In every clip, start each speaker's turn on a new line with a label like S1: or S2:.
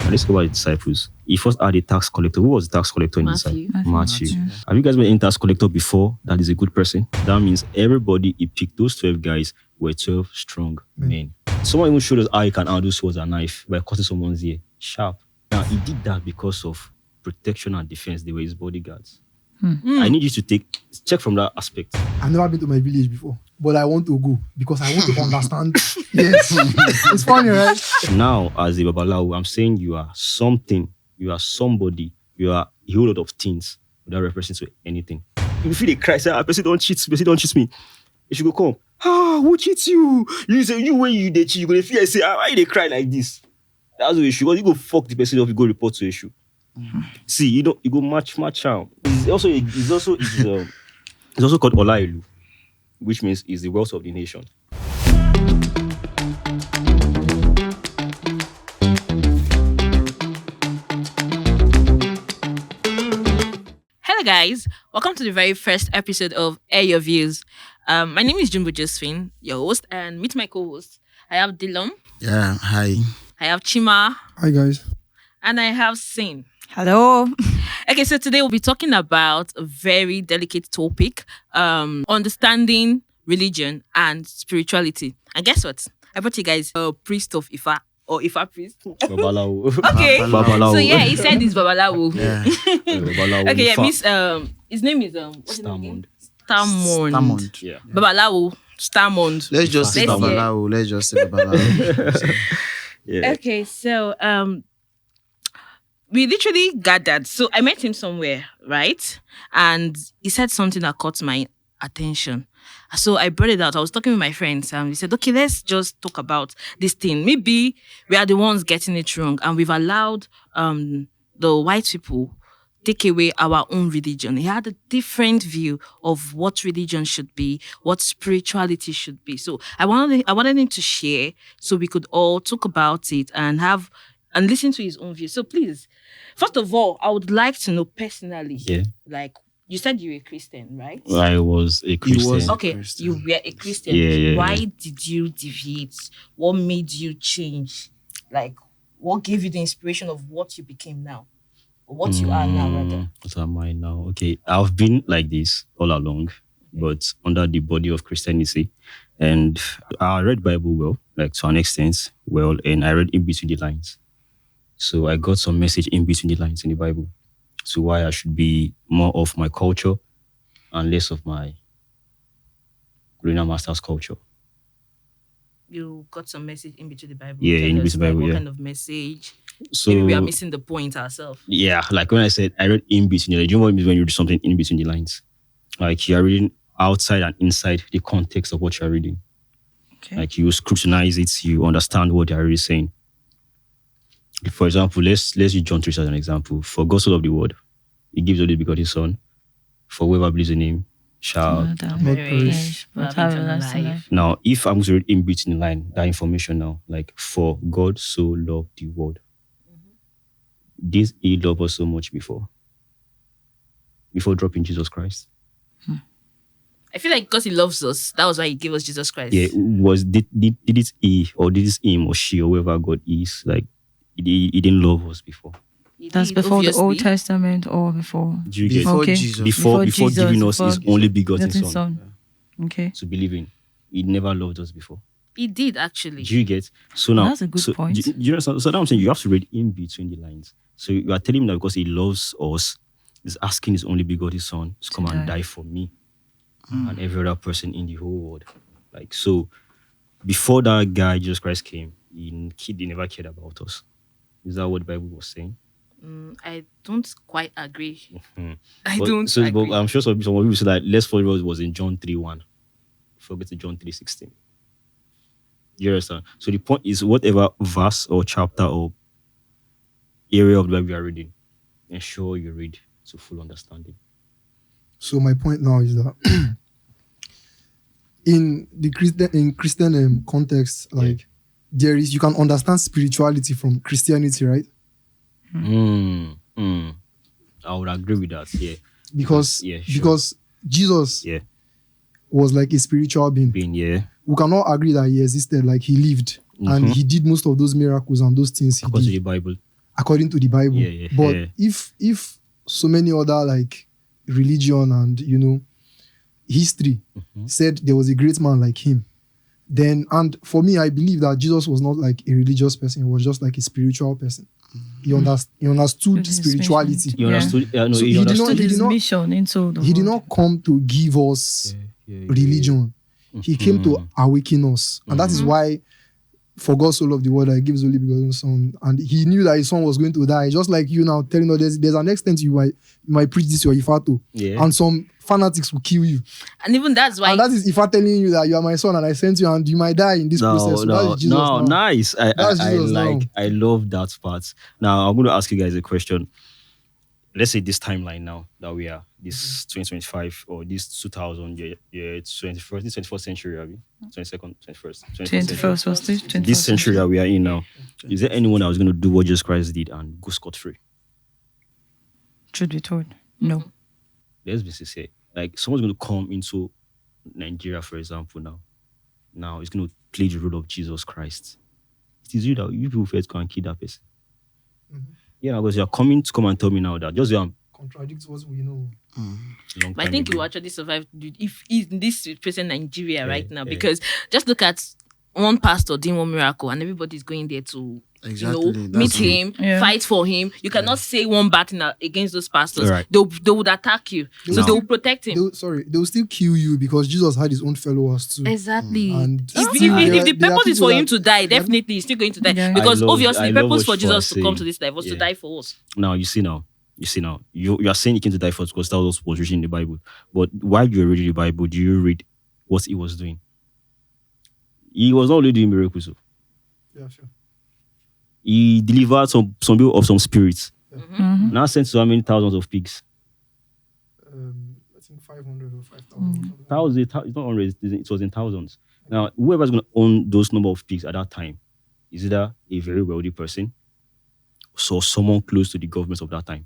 S1: let's go about the disciples. He first had a tax collector. Who was the tax collector in the disciples? Matthew. Have you guys met any tax collector before that is a good person? That means everybody he picked, those 12 guys were 12 strong men. Someone even showed us how you can handle swords and knife by cutting someone's ear. Sharp. Now, he did that because of protection and defense. They were his bodyguards. I need you to check from that aspect.
S2: I've never been to my village before, but I want to go because I want to understand. Yes. It's funny, right?
S1: Now, as a Babalawo, I'm saying you are something, you are somebody, you are a whole lot of things without referencing to anything. If you feel they cry, say, person don't cheat me. You should go come. Who cheats you? You say, you when you they cheat, you go to feel say, why they cry like this? That's the issue. Because you go fuck the person up, you go report to the issue. See, you go match out. It's also called Olailu, which means is the wealth of the nation.
S3: Hello guys, welcome to the very first episode of Air Your Views. My name is Jumbo Josephine, your host, and meet my co-host. I have Dilom.
S4: Yeah, hi.
S3: I have Chima.
S2: Hi guys.
S3: And I have Sin.
S5: Hello.
S3: Okay, so today we'll be talking about a very delicate topic, understanding religion and spirituality. And guess what? I brought you guys a priest of Ifa, or Ifa Priest.
S1: Babalawo.
S3: Okay.
S1: Babalawo.
S3: So yeah, he said he's Babalawo.
S4: Yeah.
S1: Babalawo.
S3: Okay, yeah, Miss his name is
S1: Starmond.
S3: Starmond.
S1: Yeah.
S3: Babalawo. Starmond.
S4: Let's just say Babalawo. Let's just say Babalawo.
S1: Yeah.
S3: Okay, so we literally gathered. So I met him somewhere, right? And he said something that caught my attention. So I brought it out. I was talking with my friends and we said, okay, let's just talk about this thing. Maybe we are the ones getting it wrong and we've allowed the white people take away our own religion. He had a different view of what religion should be, what spirituality should be. So I wanted him to share so we could all talk about it and listen to his own view. So please, first of all, I would like to know personally.
S1: Yeah.
S3: Like, you said you were a Christian, right?
S1: I was a Christian.
S3: Okay, you were a Christian.
S1: Yeah.
S3: Why did you deviate? What made you change? Like, what gave you the inspiration of what you became now? Or what you are now, rather?
S1: What am I now? Okay, I've been like this all along, but under the body of Christianity. And I read Bible well, like to an extent well, and I read in between the lines. So I got some message in between the lines in the Bible. So why I should be more of my culture and less of my Greener Master's culture.
S3: You got some message in between the Bible.
S1: Yeah, in between the Bible,
S3: what
S1: yeah.
S3: kind of message?
S1: So
S3: Maybe we are missing the point ourselves.
S1: yeah, like when I said I read in between the lines, do you know what it means when you read something in between the lines? Like you are reading outside and inside the context of what you are reading.
S5: Okay.
S1: Like you scrutinize it, you understand what they are really saying. For example, let's use John 3 as an example. For God so loved the world, he gives only begotten Son. For whoever believes in him shall.
S3: Perish, but have eternal life.
S1: Now, if I'm going to read in between the line, that information now, like, for God so loved the world. This he loved us so much before dropping Jesus Christ.
S3: I feel like because he loves us, that was why he gave us Jesus Christ.
S1: Yeah, did it he or did it him or she or whoever God is, like, he didn't love us before.
S5: That's before the Old Testament or before?
S1: Do you get
S4: Before
S5: Okay.
S4: Jesus.
S1: Before
S5: Jesus,
S1: giving us his
S5: before
S1: only begotten
S5: Begotten
S1: Son
S5: Okay.
S1: to believe in. He never loved us before.
S3: He did, actually.
S1: Do you get? So now,
S5: That's a good point.
S1: Do you understand? So now I'm saying you have to read in between the lines. So you are telling him that because he loves us, he's asking his only begotten Son to come and die for me and every other person in the whole world. Like, so before that guy, Jesus Christ came, he never cared about us. Is that what the Bible was saying?
S3: I don't quite agree.
S1: Mhm.
S3: I
S1: But-
S3: don't
S1: so,
S3: agree.
S1: But I'm sure some people say that let's follow what was in John 3:1. Forget to John 3:16. You understand? So the point is whatever verse or chapter or area of the Bible you are reading, ensure you read to full understanding.
S2: So my point now is that in Christian context, like you can understand spirituality from Christianity, right?
S1: I would agree with that. Yeah.
S2: Because
S1: Yeah, sure.
S2: because Jesus
S1: Yeah.
S2: was like a spiritual being.
S1: Yeah.
S2: We cannot agree that he existed, like he lived and he did most of those miracles and those things he
S1: According to
S2: did.
S1: the Bible.
S2: according to the Bible. But if so many other like religion and history said there was a great man like him, then, and for me, I believe that Jesus was not like a religious person. He was just like a spiritual person. He understood spirituality.
S1: He understood.
S5: So he understood his mission into the
S2: He did not come to give us religion. He came to awaken us. And that is why, for God so loved the world that he gives only begotten son. And he knew that his son was going to die. Just like you now telling us there's an extent you might preach this to your Ifa and some fanatics will kill you.
S3: And even that's why.
S2: And that is Ifa telling you that you are my son and I sent you and you might die in this process. So that is Jesus now.
S1: Nice. I love that part. Now I'm going to ask you guys a question. Let's say this timeline now that we are, this 2025 or this 2000, 21st century, are we? 22nd, 21st. This century that we are in now, is there anyone that was going to do what Jesus Christ did and go scot-free?
S5: Truth be told, no.
S1: Let's be sincere. Like, someone's going to come into Nigeria, for example, now he's going to play the role of Jesus Christ. It is you people first go and kill that person. Yeah, because you're coming to come and tell me now that just
S2: contradicts what we know.
S3: But I think you actually survive if in this present Nigeria right now, because just look at one pastor doing one miracle and everybody's going there to meet him, fight for him. You cannot say one bad thing against those pastors.
S1: Right.
S3: They would attack you. So they will protect him.
S2: They will still kill you because Jesus had his own followers too.
S3: Exactly.
S2: And
S3: if the purpose is for him to die, definitely he's still going to die. Because obviously the purpose for Jesus to come to this life was to die for us.
S1: Now you see now. You are saying he came to die for us because that was written in the Bible. But while you were reading the Bible, do you read what he was doing? He was not only doing miracles.
S2: Yeah, sure.
S1: He delivered some people of some spirits. Now sent to how many thousands of pigs?
S2: I think 500 or 5,000.
S1: It's not hundreds, it was in thousands. Now, whoever's going to own those number of pigs at that time is either a very wealthy person or someone close to the government of that time.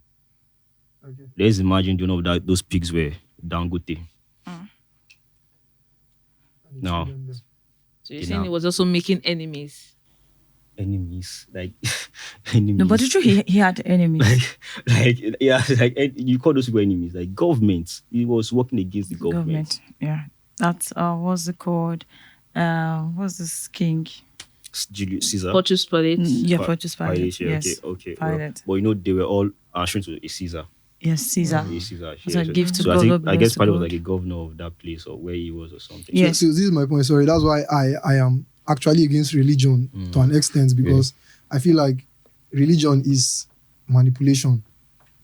S2: Okay.
S1: Let's imagine that those pigs were Dangote. Now,
S3: so you're saying he was also making enemies?
S1: Enemies, like enemies.
S5: No, but it's true. He had enemies.
S1: You call those people enemies, like governments. He was working against the government.
S5: Yeah, that's what's it called? What's this king?
S1: Julius Caesar.
S3: Pontius Pilate.
S5: Pontius Pilate. Yes.
S1: Okay.
S5: Pilate.
S1: But they were all answering to a Caesar.
S5: Yes, Caesar.
S1: Caesar.
S5: So I give to
S1: so
S5: God.
S1: I guess Pilate was like a governor of that place or where he was or something.
S5: Yes.
S2: So this is my point. Sorry, that's why I am actually against religion to an extent, because I feel like religion is manipulation.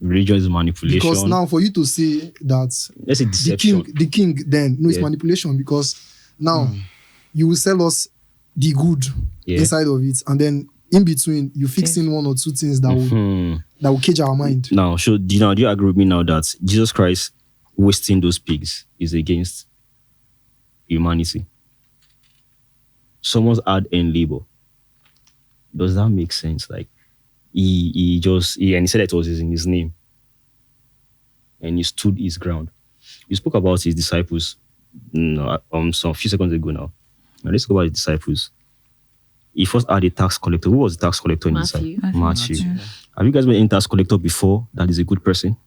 S1: Religion is manipulation.
S2: Because now for you to say that
S1: let's say deception.
S2: the king then it's manipulation, because now you will sell us the good inside of it, and then in between you fix in one or two things that will cage our mind.
S1: Now, so do you agree with me now that Jesus Christ wasting those pigs is against humanity? Someone's hard earned labor. Does that make sense? Like he said that it was in his name, and he stood his ground. You spoke about his disciples some few seconds ago now. Let's talk about his disciples. He first had a tax collector. Who was the tax collector in his side? Matthew. Have you guys met a tax collector before that is a good person?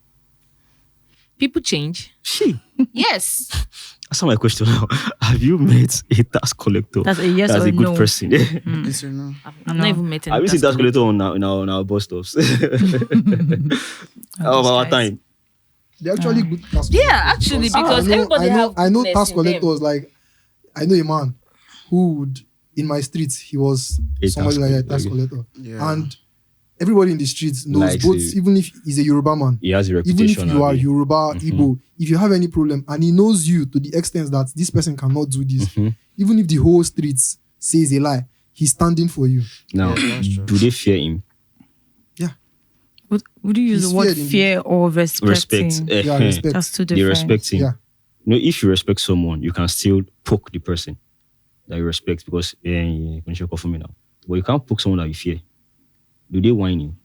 S3: People change. Yes.
S1: That's not my question now. Have you met a tax collector
S5: that's a yes
S1: that's
S5: or
S1: a good
S5: no
S1: person?
S4: Yes or no?
S3: I've not even met any.
S1: Have you seen tax collector on our bus stops? How about our time?
S2: They're actually good tax collectors.
S3: Yeah, actually, because everybody
S2: I know
S3: goodness
S2: tax
S3: in them.
S2: collectors. Like, I know a man who would, in my streets, he was somebody like a tax collector.
S4: Yeah.
S2: And everybody in the streets knows
S1: Likes
S2: both,
S1: it.
S2: even if he's a Yoruba man.
S1: He has a
S2: Even
S1: reputation.
S2: if you are Yoruba, Igbo, if you have any problem, and he knows you to the extent that this person cannot do this, even if the whole streets says a lie, he's standing for you.
S1: Now, do they fear him?
S2: Yeah.
S5: Would you use
S2: He's
S5: the word
S2: feared in
S5: fear or respect?
S2: Yeah, respect.
S5: That's too
S1: They
S5: different.
S1: respect him.
S2: Yeah.
S1: If you respect someone, you can still poke the person that you respect because for me now. But you can't poke someone that you fear. Do they whine you?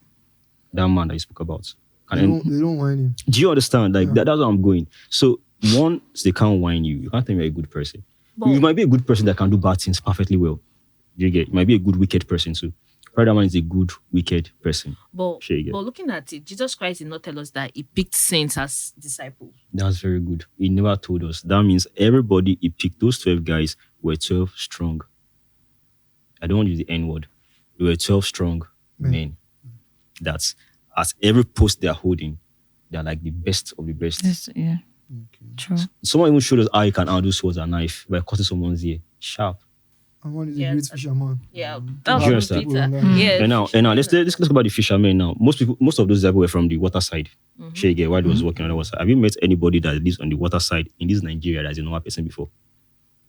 S1: That man that you spoke about.
S2: They don't whine him.
S1: Do you understand? Like that's where I'm going. So once they can't whine you, you can't tell me you're a good person. You might be a good person that can do bad things perfectly well. You might be a good wicked person too. Probably that man is a good, wicked person.
S3: But
S1: Sure you get.
S3: looking at it, Jesus Christ did not tell us that he picked saints as disciples.
S1: That's very good. He never told us. That means everybody he picked, those 12 guys were 12 strong. I don't want to use the N word. They were 12 strong men. That's at every post they're holding, they're like the best of the best.
S5: Yes, yeah. True.
S1: Someone even showed us how you can handle swords and knife by cutting someone's ear. Sharp.
S2: And one is
S3: Yeah,
S2: a great fisherman.
S3: Yeah,
S1: Do
S3: that
S1: you
S3: was
S1: understand?
S3: Peter. Yeah.
S1: And now let's talk about the fishermen now. Most of those people were from the water side. Sure you get why they was working on the water side. Have you met anybody that lives on the water side in this Nigeria that is a normal person before?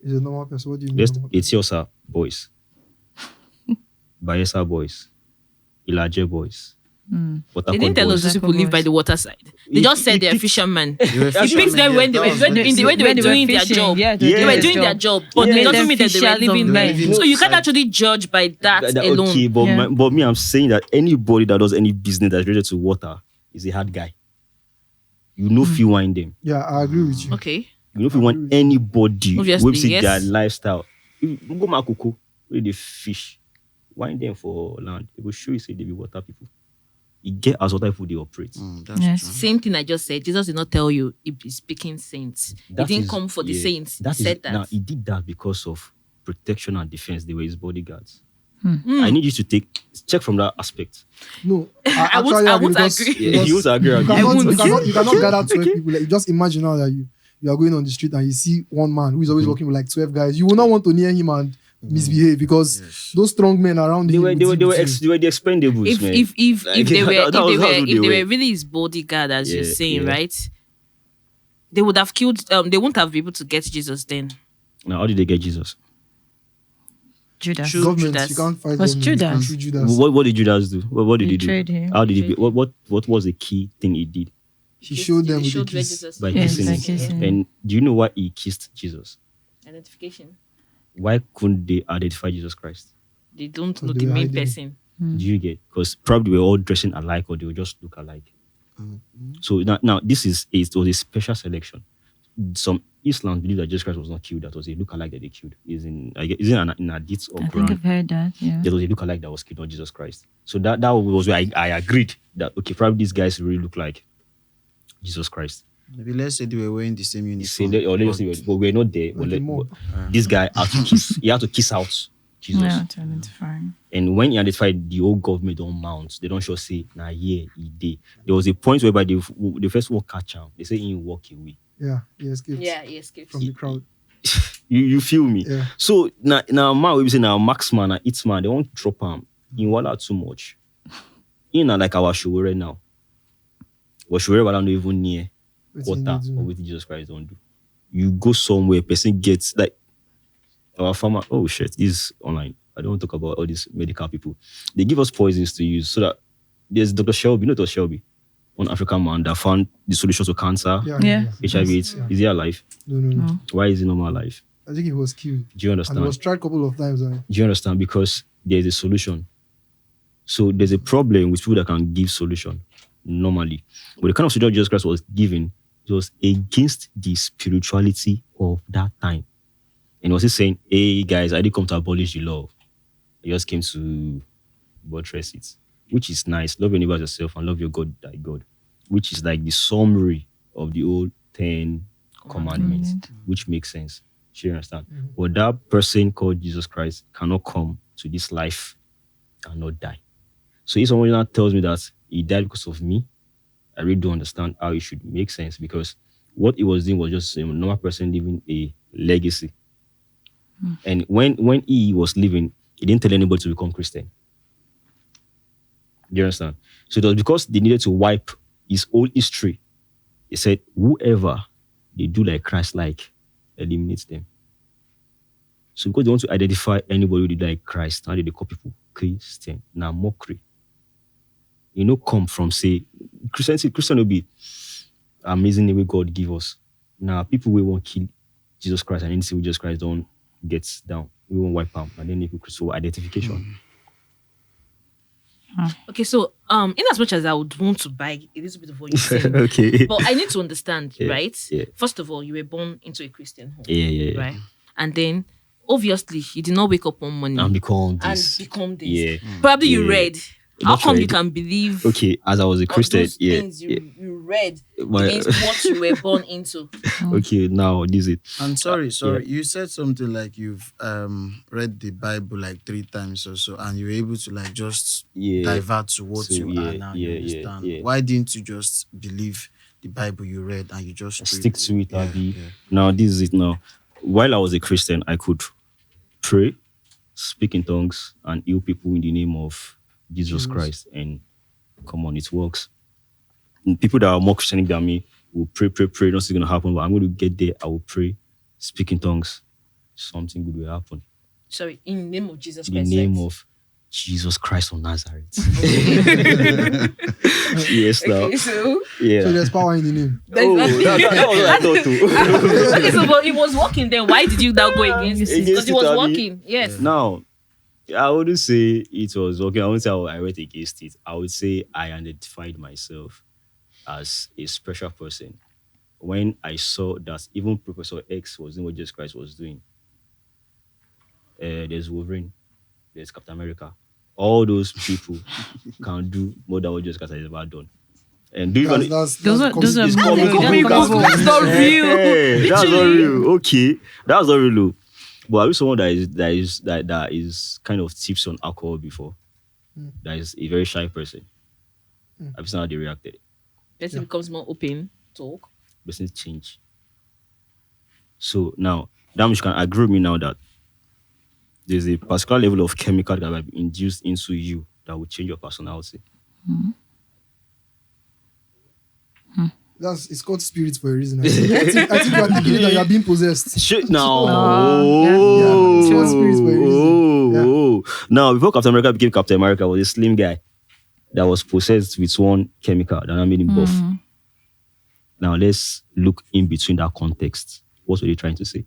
S2: Is a normal person. What do you mean?
S1: Let's
S2: normal person?
S1: Etiosa boys. Bayelsa boys. Ilaje boys.
S3: They didn't tell us these people live by the waterside. They just said they're fishermen. He picked them when they were doing their job.
S5: Yeah,
S3: They were doing their job, but it doesn't mean that they were living there. So you can't actually judge by that alone.
S1: Okay, but me, I'm saying that anybody that does any business that's related to water is a hard guy. You know if you wind them.
S2: Yeah, I agree with you.
S3: Okay.
S1: You know if you want anybody
S3: Obviously,
S1: who see
S3: yes.
S1: their lifestyle. You go Makoko, where they fish, wind them for land. They will show you say they be water people. You get as water people they operate.
S4: That's
S5: Yes.
S4: true.
S3: Same thing I just said. Jesus did not tell you he's picking saints.
S1: That
S3: he didn't
S1: is-
S3: come for the
S1: yeah,
S3: saints. He
S1: that is-
S3: said that.
S1: Now he did that because of protection and defense. They were his bodyguards.
S3: Hmm.
S1: I need you to check from that aspect.
S2: No,
S3: I won't agree.
S1: Yeah, he was agree.
S2: You cannot
S3: won't.
S2: gather 12 people. Like, just imagine now that you are going on the street and you see one man who is always working with like 12 guys. You will not want to near him and misbehave because those strong men around
S1: They
S2: him.
S1: were
S2: will
S1: they were
S2: deal with
S1: the expendables,
S3: If
S1: man.
S3: they were
S1: That was who
S3: if they were really his bodyguard, as you're
S1: Yeah,
S3: saying,
S1: yeah.
S3: right? They would have killed. They wouldn't have been able to get Jesus then.
S1: Now, how did they get Jesus?
S5: Judas.
S3: True.
S2: government.
S3: Judas.
S2: You can't fight
S5: Was
S2: government.
S5: Judas.
S2: Through Judas.
S1: What did Judas do? What did he do?
S5: Betrayed him.
S1: How did he? What was the key thing he did?
S2: He showed them with
S3: He
S2: the
S3: showed where
S2: kiss.
S3: Jesus
S1: By
S5: Yes,
S1: kissing
S5: by
S1: him.
S5: kissing.
S1: And do you know why he kissed Jesus?
S3: Identification.
S1: Why couldn't they identify Jesus Christ?
S3: They don't
S2: So
S3: know
S2: they
S3: the
S2: were
S3: main
S2: hiding.
S3: person.
S1: Do you get? Because probably we're all dressing alike or they will just look alike. So now this it was a special selection. Some Islam believe that Jesus Christ was not killed. That was a look-alike that they killed. Is in in Hadith or
S5: I think
S1: Quran.
S5: I've heard that. Yeah.
S1: There was a look-alike that was killed, not Jesus Christ. So that was where I agreed that okay, probably these guys really look like Jesus Christ.
S4: Maybe let's say they were wearing the same uniform.
S1: Or let's say, but we're not there.
S2: Like a mob.
S1: This guy had to kiss. He had to kiss out Jesus.
S5: Yeah, to identify.
S1: And when he identified the whole government don't mount, they don't just say, nah, yeah, he did. There was a point whereby the first one catch him. They say he walk away.
S2: Yeah, he escaped
S3: Yeah, he escaped.
S2: from the crowd.
S1: You feel me?
S2: Yeah.
S1: So now man, we say now marksman and Itzman, they won't drop him. He walla too much. He not like our show right now. Our show right now not even near
S2: Wetin
S1: quarter
S2: he do?
S1: of what Jesus Christ don't do. You go somewhere, person gets like our farmer. Oh shit, this is online. I don't want to talk about all these medical people. They give us poisons to use so that there's Dr. Shelby, Dr. Shelby, one African man that found the solution to cancer,
S5: Yeah.
S1: HIV, AIDS.
S2: Yeah.
S1: Is he alive?
S2: No.
S1: Why is he not more alive?
S2: I think he was killed.
S1: Do you
S2: And
S1: understand?
S2: he was tried a couple of times.
S1: Do you understand? Because there's a solution. So there's a problem with people that can give solution normally. But the kind of solution Jesus Christ was giving, it was against the spirituality of that time. And he was just saying, hey guys, I didn't come to abolish the law. I just came to buttress it. Which is nice. Love your neighbor as yourself and love your God thy God. Which is like the summary of the old 10 commandments. Which makes sense. Do you understand? But that person called Jesus Christ cannot come to this life and not die. So if someone now tells me that he died because of me, I really don't understand how it should make sense, because what he was doing was just a normal person living a legacy. And when he was living, he didn't tell anybody to become Christian. Do you understand? So it was because they needed to wipe his whole history. He said, whoever they do like Christ like, eliminates them. So because they want to identify anybody who did like Christ, now they call people Christian. Now mockery. You know, come from say Christian will be amazing the way God give us. Now people will want kill Jesus Christ and anything with Jesus Christ don't get down. We won't wipe out and then people so identification.
S3: Okay, so in as much as I would want to buy a little bit of what you're saying,
S1: Okay.
S3: but I need to understand,
S1: Yeah,
S3: right?
S1: yeah.
S3: First of all, you were born into a Christian home,
S1: Yeah.
S3: right? And then obviously you did not wake up one morning
S1: and become
S3: and
S1: this.
S3: become this.
S1: Yeah.
S3: Probably you
S1: Yeah.
S3: read. How
S1: Not
S3: come you
S1: read.
S3: can believe
S1: Okay, as I was a Christian,
S3: those things you read
S1: My-
S3: against what you were born into?
S1: Okay, now this is it.
S4: And sorry, you said something like you've read the Bible like 3 times or so, and you're able to like just divert to what
S1: So,
S4: you are now. You understand? Why didn't you just believe the Bible you read and you just
S1: Stick to it, Abby. Now this is it. Now, while I was a Christian, I could pray, speak in tongues, and heal people in the name of Jesus Christ. And come on, it works. And people that are more Christianic than me will pray, nothing's gonna happen. But I'm going to get there. I will pray, speak in tongues, something good will happen.
S3: Sorry, in the name of Jesus
S1: In
S3: Christ.
S1: the name of Jesus Christ of Nazareth. Yes, now.
S3: Okay, so
S1: Yeah.
S2: So there's power in the name.
S1: That was what I thought too.
S3: okay, so but it was working then. Why did you now go against it? Because it was working. Yes.
S1: Now, I wouldn't say it was okay. I wouldn't say I went against it. I would say I identified myself as a special person when I saw that even Professor X was doing what Jesus Christ was doing. There's Wolverine, there's Captain America. All those people can do more than what Jesus Christ has ever done. And do you even
S5: Those are
S1: it's
S5: comic
S1: comic
S5: books.
S1: book.
S3: That's not real.
S1: That's not real. Okay, that's not real. But are you someone that is kind of tips on alcohol before? That is a very shy person. Have you seen how they reacted?
S3: Person becomes more open, talk.
S1: Person change. So now, that much can agree with me now that there's a particular level of chemical that will be induced into you that will change your personality.
S2: It's called spirits for a reason. I think you are thinking that you are being possessed.
S1: Shit, no.
S2: Yeah. It's called spirits for a reason. Yeah.
S1: Now, before Captain America became Captain America, was a slim guy that was possessed with one chemical that made him buff. Now, let's look in between that context. What were they trying to say?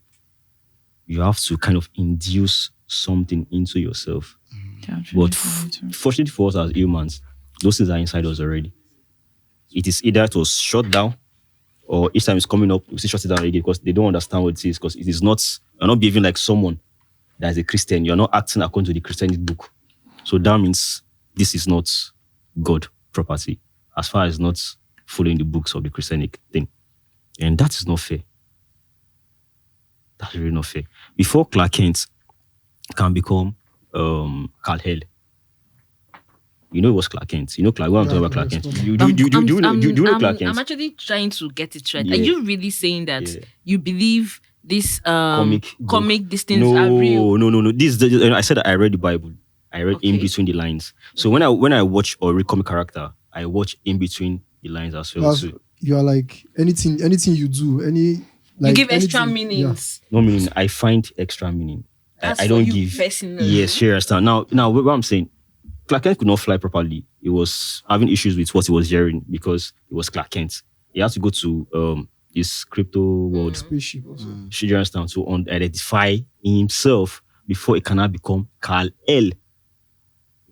S1: You have to kind of induce something into yourself. But fortunately for us as humans, those things are inside us already. It is either to shut down, or each time it's coming up, we still shut it down again because they don't understand what it is. Because it is not, you're not behaving like someone that is a Christian. You're not acting according to the Christian book. So that means this is not God property, as far as not following the books of the Christianic thing. And that is not fair. That's really not fair. Before Clark Kent can become Kal-El, you know it was Clark Kent. You know Clark. What I'm talking about Clark Kent. You know Clark Kent.
S3: I'm actually trying to get it right.
S1: Yeah.
S3: Are you really saying that
S1: Yeah.
S3: you believe this
S1: Comic
S3: these things are real?
S1: No. I said that I read the Bible. I read in between the lines. So when I watch or read comic character, I watch in between the lines as well. So
S2: You are like anything you do,
S3: You give extra meanings.
S1: no meaning. I find extra meaning.
S3: That's
S1: I don't
S3: for you
S1: give.
S3: personally.
S1: Yes, sure. Understand. Now, what I'm saying, Clark Kent could not fly properly. He was having issues with what he was hearing because it was Clark Kent. He had to go to this crypto world.
S2: spaceship also.
S1: Should you understand? To identify himself before he cannot become Kal-El.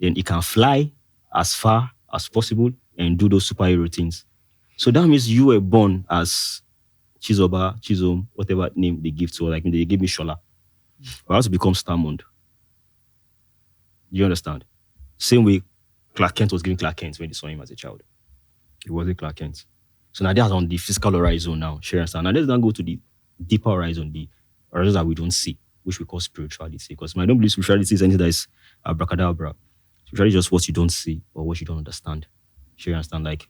S1: Then he can fly as far as possible and do those superhero things. So that means you were born as Chizoba, Chizom, whatever name they give to her. Like they gave me Shola. I have to become Starmond. You understand? Same way Clark Kent was giving Clark Kent when they saw him as a child. It wasn't Clark Kent. So now that's on the physical horizon now. Sure, understand? Now let's then go to the deeper horizon, the horizon that we don't see, which we call spirituality. Because I don't believe spirituality is anything that is abracadabra. Spirituality is just what you don't see or what you don't understand. Sure, understand? Like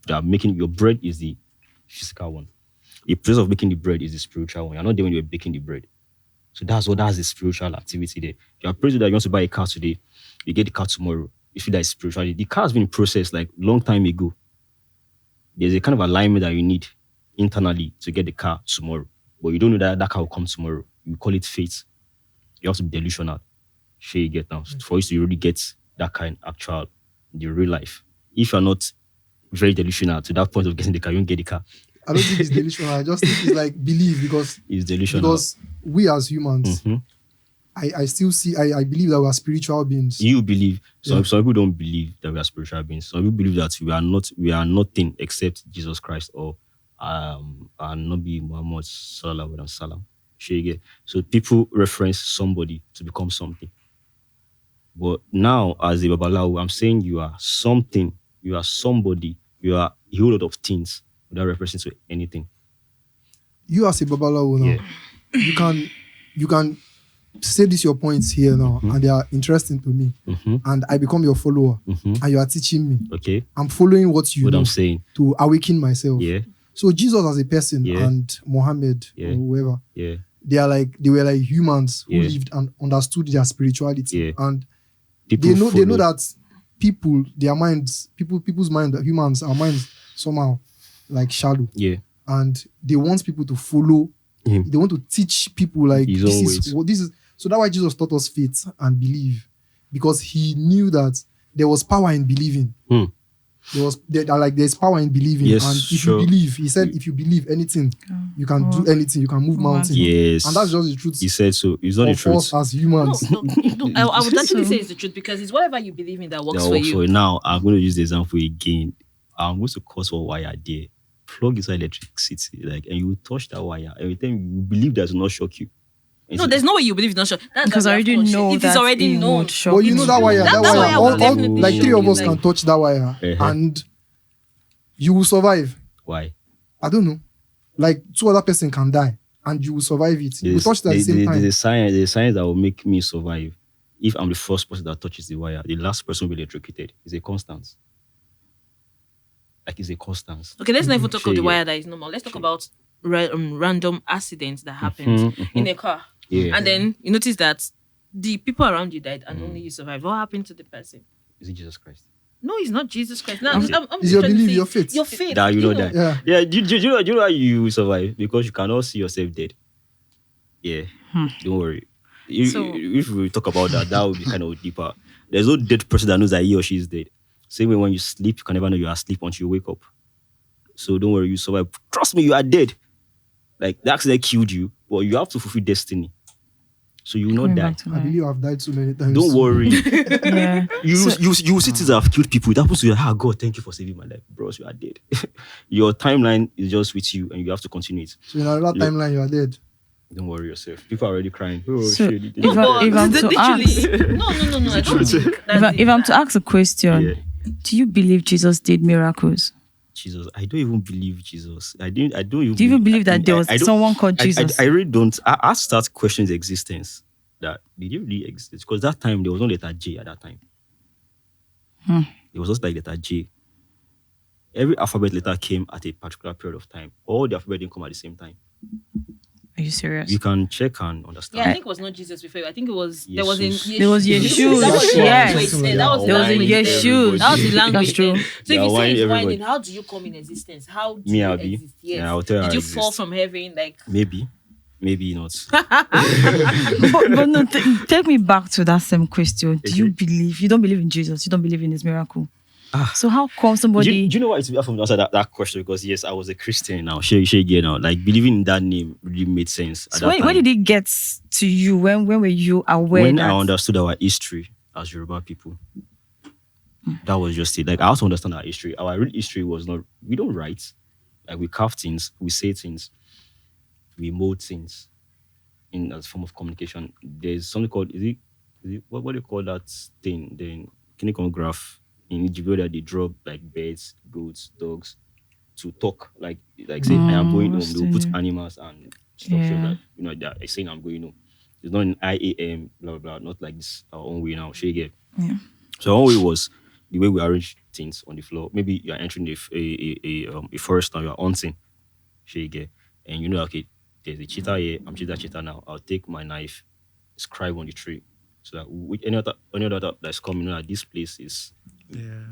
S1: that making your bread is the physical one. The process of making the bread is the spiritual one. You're not there when you're baking the bread. So that's the spiritual activity there. You are praying that you want to buy a car today, you get the car tomorrow. You feel that is spirituality. The car has been processed like long time ago. There's a kind of alignment that you need internally to get the car tomorrow. But you don't know that car will come tomorrow. You call it fate. You have to be delusional. Sure you get now. For you to really get that kind of actual in the real life. If you're not very delusional to that point of getting the car, you won't get the car.
S2: I don't think it's delusional. I just think it's like belief because
S1: It's delusional.
S2: because we as humans, I still see I believe that we are spiritual beings.
S1: You believe. Some people don't believe that we are spiritual beings. Some people believe that we are nothing except Jesus Christ or Nabi Muhammad sallallahu alaihi wasallam. Sure you get. So people reference somebody to become something. But now, as a Babalawo, I'm saying you are something, you are somebody, you are a whole lot of things without referencing to anything.
S2: You as a Babalawo now, you can say these your points here now, and they are interesting to me. And I become your follower, and you are teaching me.
S1: Okay.
S2: I'm following what know
S1: I'm saying
S2: to awaken myself.
S1: Yeah.
S2: So Jesus as a person and Muhammad or whoever, they were like humans who lived and understood their spirituality. And people they know that their minds, people's mind, humans, our minds somehow like shallow.
S1: Yeah.
S2: And they want people to follow him. They want to teach people like this is. So that's why Jesus taught us faith and believe, because he knew that there was power in believing. There's power in believing, and if you believe, he said, if you believe anything, you can do anything. You can move mountains.
S1: Yes,
S2: and that's just the truth.
S1: He said so. It's not the truth.
S2: Us as humans.
S3: No, I would actually say it's the truth, because it's whatever you believe in that works for you.
S1: So now I'm going to use the example again. I'm going to cause one wire there, plug inside electricity, and you will touch that wire. Every time you believe that will not shock you.
S3: No, there's no way you believe it's not sure.
S5: Because I already know
S3: it is already known.
S2: But you know that wire. That wire. All, like 3 of us can touch that wire, and you will survive.
S1: Why?
S2: I don't know. Like 2 other person can die, and you will survive it. You will touch it at the same time.
S1: There's a science that will make me survive. If I'm the first person that touches the wire, the last person will be electrocuted. It's a constant. It's a constant.
S3: Okay, let's not even talk about the wire that is normal. Let's talk about random accidents that happens in a car.
S1: Yeah.
S3: And then you notice that the people around you died and only you survived. What happened to the person?
S1: Is it Jesus Christ?
S3: No, it's not Jesus Christ. No,
S2: it's your belief, your faith.
S3: Your faith.
S1: That you know that.
S2: Yeah.
S1: Do you know how you survive? Because you cannot see yourself dead. Yeah. Don't worry. If we talk about that would be kind of deeper. There's no dead person that knows that he or she is dead. Same way when you sleep, you can never know you are asleep until you wake up. So don't worry, you survive. Trust me, you are dead. The accident killed you, but you have to fulfill destiny. So you will not die.
S2: I believe I've died so many times.
S1: Don't worry.
S5: Yeah.
S1: You see things that have killed people. It happens to you. God, thank you for saving my life. Bros, you are dead. Your timeline is just with you and you have to continue it.
S2: So in another timeline, you are dead.
S1: Don't worry yourself. People are already crying.
S5: So if I'm to ask,
S3: No.
S5: if I'm to ask a question, do you believe Jesus did miracles?
S1: Jesus, I don't even believe Jesus. I don't even.
S5: Do you even believe that there was someone called Jesus?
S1: I really don't. I start questioning the existence. That did he really exist? Because that time there was no letter J at that time. It was just like letter J. Every alphabet letter came at a particular period of time. All the alphabet didn't come at the same time.
S5: Are you serious?
S1: You can check and understand.
S3: Yeah, I think it was not Jesus before. I think it was
S1: Yes.
S3: there was in
S5: There was Yeshua.
S3: Yes.
S5: There
S3: That was the
S5: was a
S3: language.
S5: Yeshua.
S3: That was the language.
S5: That's true.
S3: then. So
S1: They
S3: if
S1: are
S3: you say
S1: whining
S3: it's
S1: everybody.
S3: whining, how do you come in existence? How do
S1: Me,
S3: you
S1: Abi.
S3: exist? Yes.
S1: Yeah, I'll tell you
S3: Did
S1: how
S3: you
S1: I
S3: fall
S1: exist.
S3: from heaven?
S1: Maybe not.
S5: but no, take me back to that same question. Do you believe? You don't believe in Jesus. You don't believe in his miracle. So how come somebody?
S1: Do you know why it's from answer that question? Because yes, I was a Christian now. Shey now. Believing in that name really made sense.
S5: So when did it get to you? When were you aware?
S1: When
S5: that...
S1: I understood our history as Yoruba people. That was just it. I also understand our history. Our real history was not. We don't write. We carve things. We say things. We mold things in a form of communication. There's something called what do you call that thing? The kinecograph in Egypt where they draw birds, goats, dogs to talk. Say I am going home. They'll put animals and stuff so that they're saying I'm going home. It's not an IAM, blah blah blah, not like this our own way now. Shege.
S5: Yeah.
S1: So our own way was the way we arrange things on the floor. Maybe you're entering a forest now, you're hunting. Shege. And okay, there's a cheetah here. I'm cheetah now. I'll take my knife, scribe on the tree, so that with any other that's coming, that this place is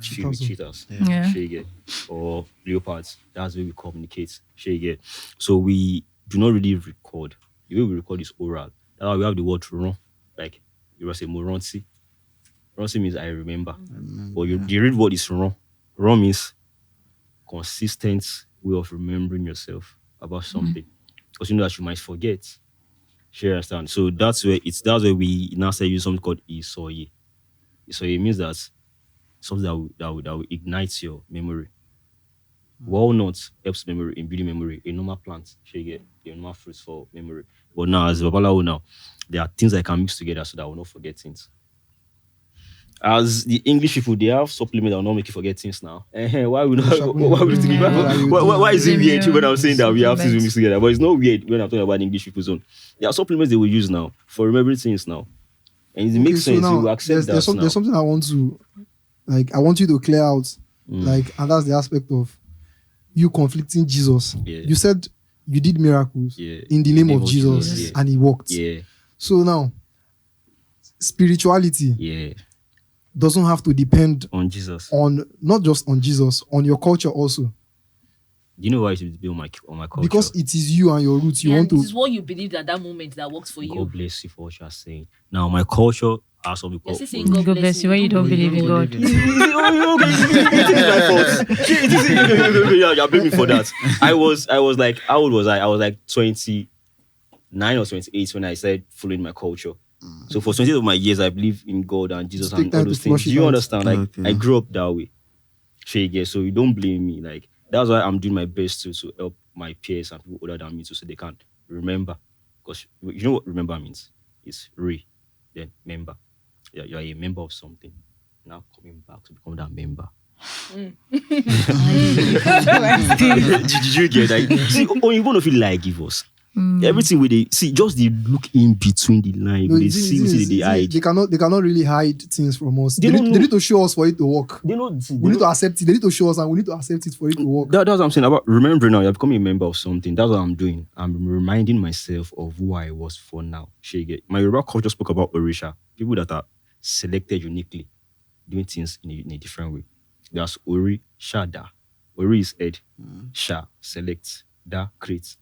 S1: filled with cheetahs, shege, or leopards. That's where we communicate, shege. So we do not really record. The way we record is oral. That's why we have the word run. You must say moronsi. Ronsi means I remember. But the real word is run. Run means consistent way of remembering yourself about something. Because you know that you might forget. Sure, you understand? So that's where we now say use something called isoye. Isoye means that something that will ignite your memory. Walnut helps memory in building memory. A normal plant, sure you get a normal fruits for memory. But now, as Babalawo now, there are things I can mix together so that I will not forget things. As the English people, they have supplement that will not make you forget things now. Why would why is it weird when I'm saying that we have things mixed together? But it's not weird when I'm talking about the English people's own. There are supplements they will use now for remembering things now. And it makes sense. You will accept that now.
S2: There's something I want to, I want you to clear out. And that's the aspect of you conflicting Jesus.
S1: Yeah.
S2: You said you did miracles in the name of Jesus and it worked.
S1: Yeah.
S2: So now, spirituality doesn't have to depend
S1: on Jesus.
S2: On not just on Jesus, on your culture also.
S1: Do you know why it should be on my culture?
S2: Because it is you and your roots. You want to.
S3: This is what you believed at that moment that works for you.
S1: God bless you for what you are saying. Now, my culture has something called.
S3: You're saying God bless you when you don't believe in God.
S1: It is my fault. You're blaming me for that. I was like, how old was I? I was like 29 or 28 when I started following my culture. So for 28 of my years, I believe in God and Jesus and all those things. Do you understand? Like, I grew up that way. So you don't blame me. Like, that's why I'm doing my best to help my peers and people older than me so they can remember. Because you know what remember means? It's then member. You're a member of something. Now coming back to become that member. Did you get that? See, you're going to feel like give us. Everything with they see, just they look in between the line.
S2: No,
S1: they see they hide.
S2: They cannot really hide things from us. They need to show us for it to work. We need to accept it. They need to show us and we need to accept it for it to work.
S1: That's what I'm saying about remembering now. You're becoming a member of something. That's what I'm doing. I'm reminding myself of who I was for now. My Yoruba culture spoke about Orisha. People that are selected uniquely, doing things in a different way. There's Ori, Sha, Da. Ori is head. Sha, selects. Da, creates.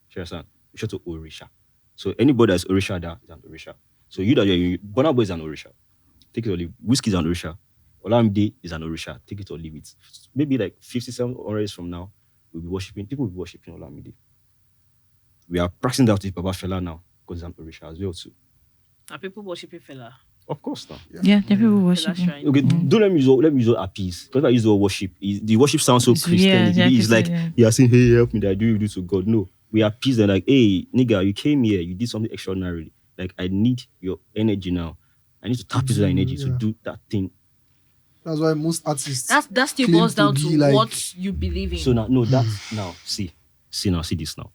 S1: Sure, to Orisha. So anybody that's Orisha, Da is an Orisha. So you that you're Burna Boy is an Orisha. Take it or leave. Whiskey is an Orisha. Olamide is an Orisha. Take it or leave it. Maybe like 57 hours from now, people will be worshipping Olamide. We are practicing that with Baba Fela now because he's an Orisha as well too.
S3: Are people worshipping Fela?
S1: Of course now.
S5: Yeah, the people worship him.
S1: Okay, don't let me use appease. Because if I use the word worship, the worship sounds so Christian. It's like you are saying, hey, help me, that I do to God. No. We appease them like, hey, nigga, you came here, you did something extraordinary. Like, I need your energy now. I need to tap into that energy to do that thing.
S2: That's why most artists.
S3: That still boils down to like, what you believe in.
S1: So see this now.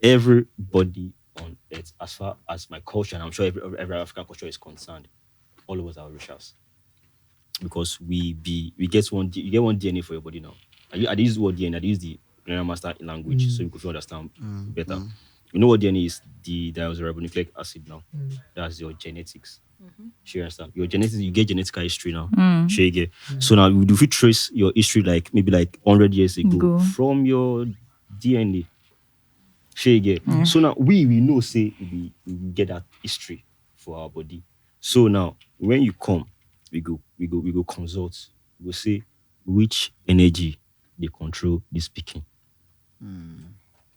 S1: Everybody on earth, as far as my culture, and I'm sure every African culture is concerned, all of us are Orishas. Because you get one DNA for your body now. I use the word DNA, I use the master language so you could understand better. You know what DNA is? There was a ribonucleic acid now. That's your genetics. Sure, understand? Your genetics, you get genetic history now. Sure, you get. So now, if you trace your history like maybe like 100 years ago from your DNA, sure, you get. So now we know say we get that history for our body. So now when you come, we go consult. We go say which energy they control this speaking.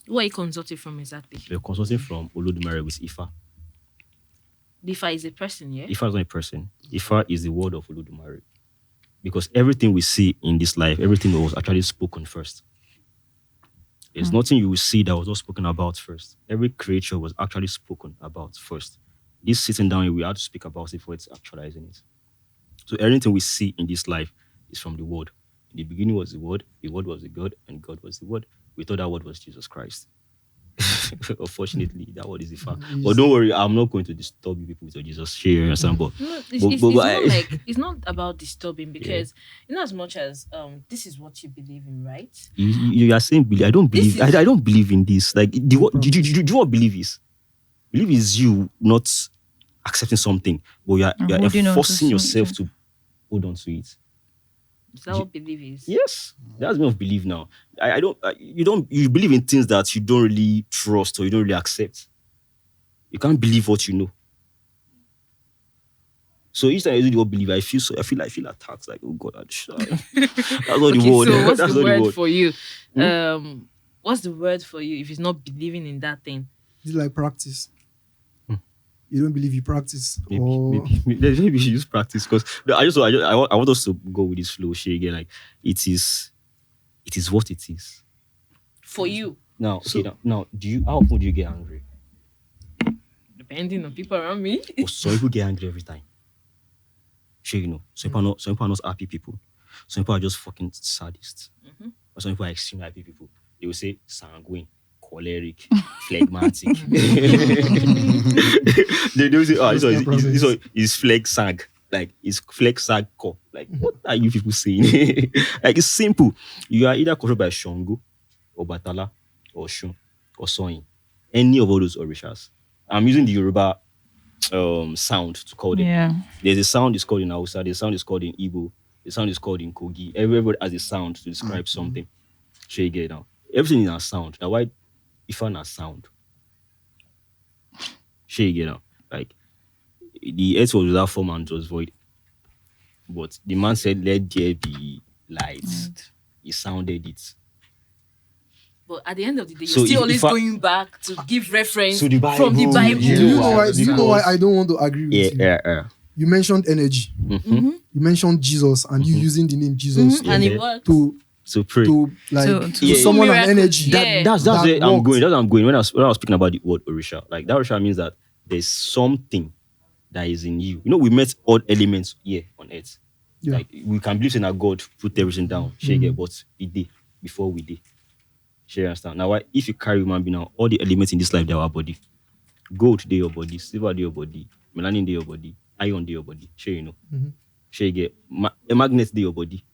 S3: Where are you consulting from exactly?
S1: We're consulting from Olodumare with Ifa.
S3: Ifa is a person, yeah?
S1: Ifa is not a person. Ifa is the word of Olodumare. Because everything we see in this life, everything was actually spoken first. There's nothing you will see that was not spoken about first. Every creature was actually spoken about first. This sitting down, we had to speak about it before it's actualizing it. So everything we see in this life is from the word. In the beginning was the word was the God, and God was the word. We thought that word was Jesus Christ. Unfortunately, that word is the fact. But don't worry, I'm not going to disturb you people with your Jesus share and something.
S3: It's not about disturbing because in as much as this is what you believe in, right?
S1: You are saying believe. I don't believe. I don't believe in this. Like, do you know what believe is? Believe is you not accepting something, but you're forcing yourself to hold on to it.
S3: Is that what belief is?
S1: Yes, that's me of belief now. You believe in things that you don't really trust or you don't really accept. You can't believe what you know. So each time I do the word believe, I feel attacked. Like, oh God, that's not the word.
S3: So what's
S1: that's
S3: the
S1: not
S3: word
S1: the word
S3: for you? What's the word for you if it's not believing in that thing?
S2: It's like practice. You don't believe you practice.
S1: Maybe we should use practice because I want us to go with this flow shit again. Like it is what it is
S3: for you.
S1: Now, how often do you get angry?
S3: Depending on people around me.
S1: But some people get angry every time. Sure, you know. Some people are not happy people. Some people are just fucking sadists. But some people are extremely happy people. They will say sanguine, choleric, phlegmatic. They do say, oh, this one is fleg sag. Like, it's fleg sag core. Like, what are you people saying? Like, it's simple. You are either controlled by Shango, or Batala, or Shun, or Soin. Any of all those Orishas. I'm using the Yoruba sound to call them.
S5: Yeah.
S1: There's a sound is called in Hausa, the sound is called in Igbo, the sound is called in Kogi. Everybody has a sound to describe something. Sure, you get it now. Everything is a sound. Now, why Ifa na sound? Sure, you get it now. Like, the earth was without form and it was void. But the man said, let there be light. He sounded it.
S3: But at the end of the day,
S1: So
S3: you're still
S1: if
S3: always
S1: I-
S3: going back to give reference
S1: To the
S3: from the
S1: Bible.
S3: Bible.
S2: Do you know why?
S1: Because-
S2: Do you know why I don't want to agree with you?
S1: Yeah.
S2: You mentioned energy. You mentioned Jesus, and you using the name Jesus
S3: And it
S1: Yeah.
S3: works.
S2: to
S1: pray.
S2: like
S5: To
S2: to
S5: do
S2: summon an
S3: miracles.
S2: energy.
S3: Yeah.
S1: That's
S2: that
S1: where I'm
S2: worked.
S1: going. That's where I'm going. When I was speaking about the word Orisha, like that Orisha means that there's something that is in you. You know, we met all elements here on earth.
S2: Yeah.
S1: Like we can believe in a God put everything down, share but it did before we did. Share understand. Now, why if you carry human being now, all the elements in this life they are our body. Gold day your body, silver day your body, melanin day your body, iron day your body. Share you know. Share you get a magnet day your body.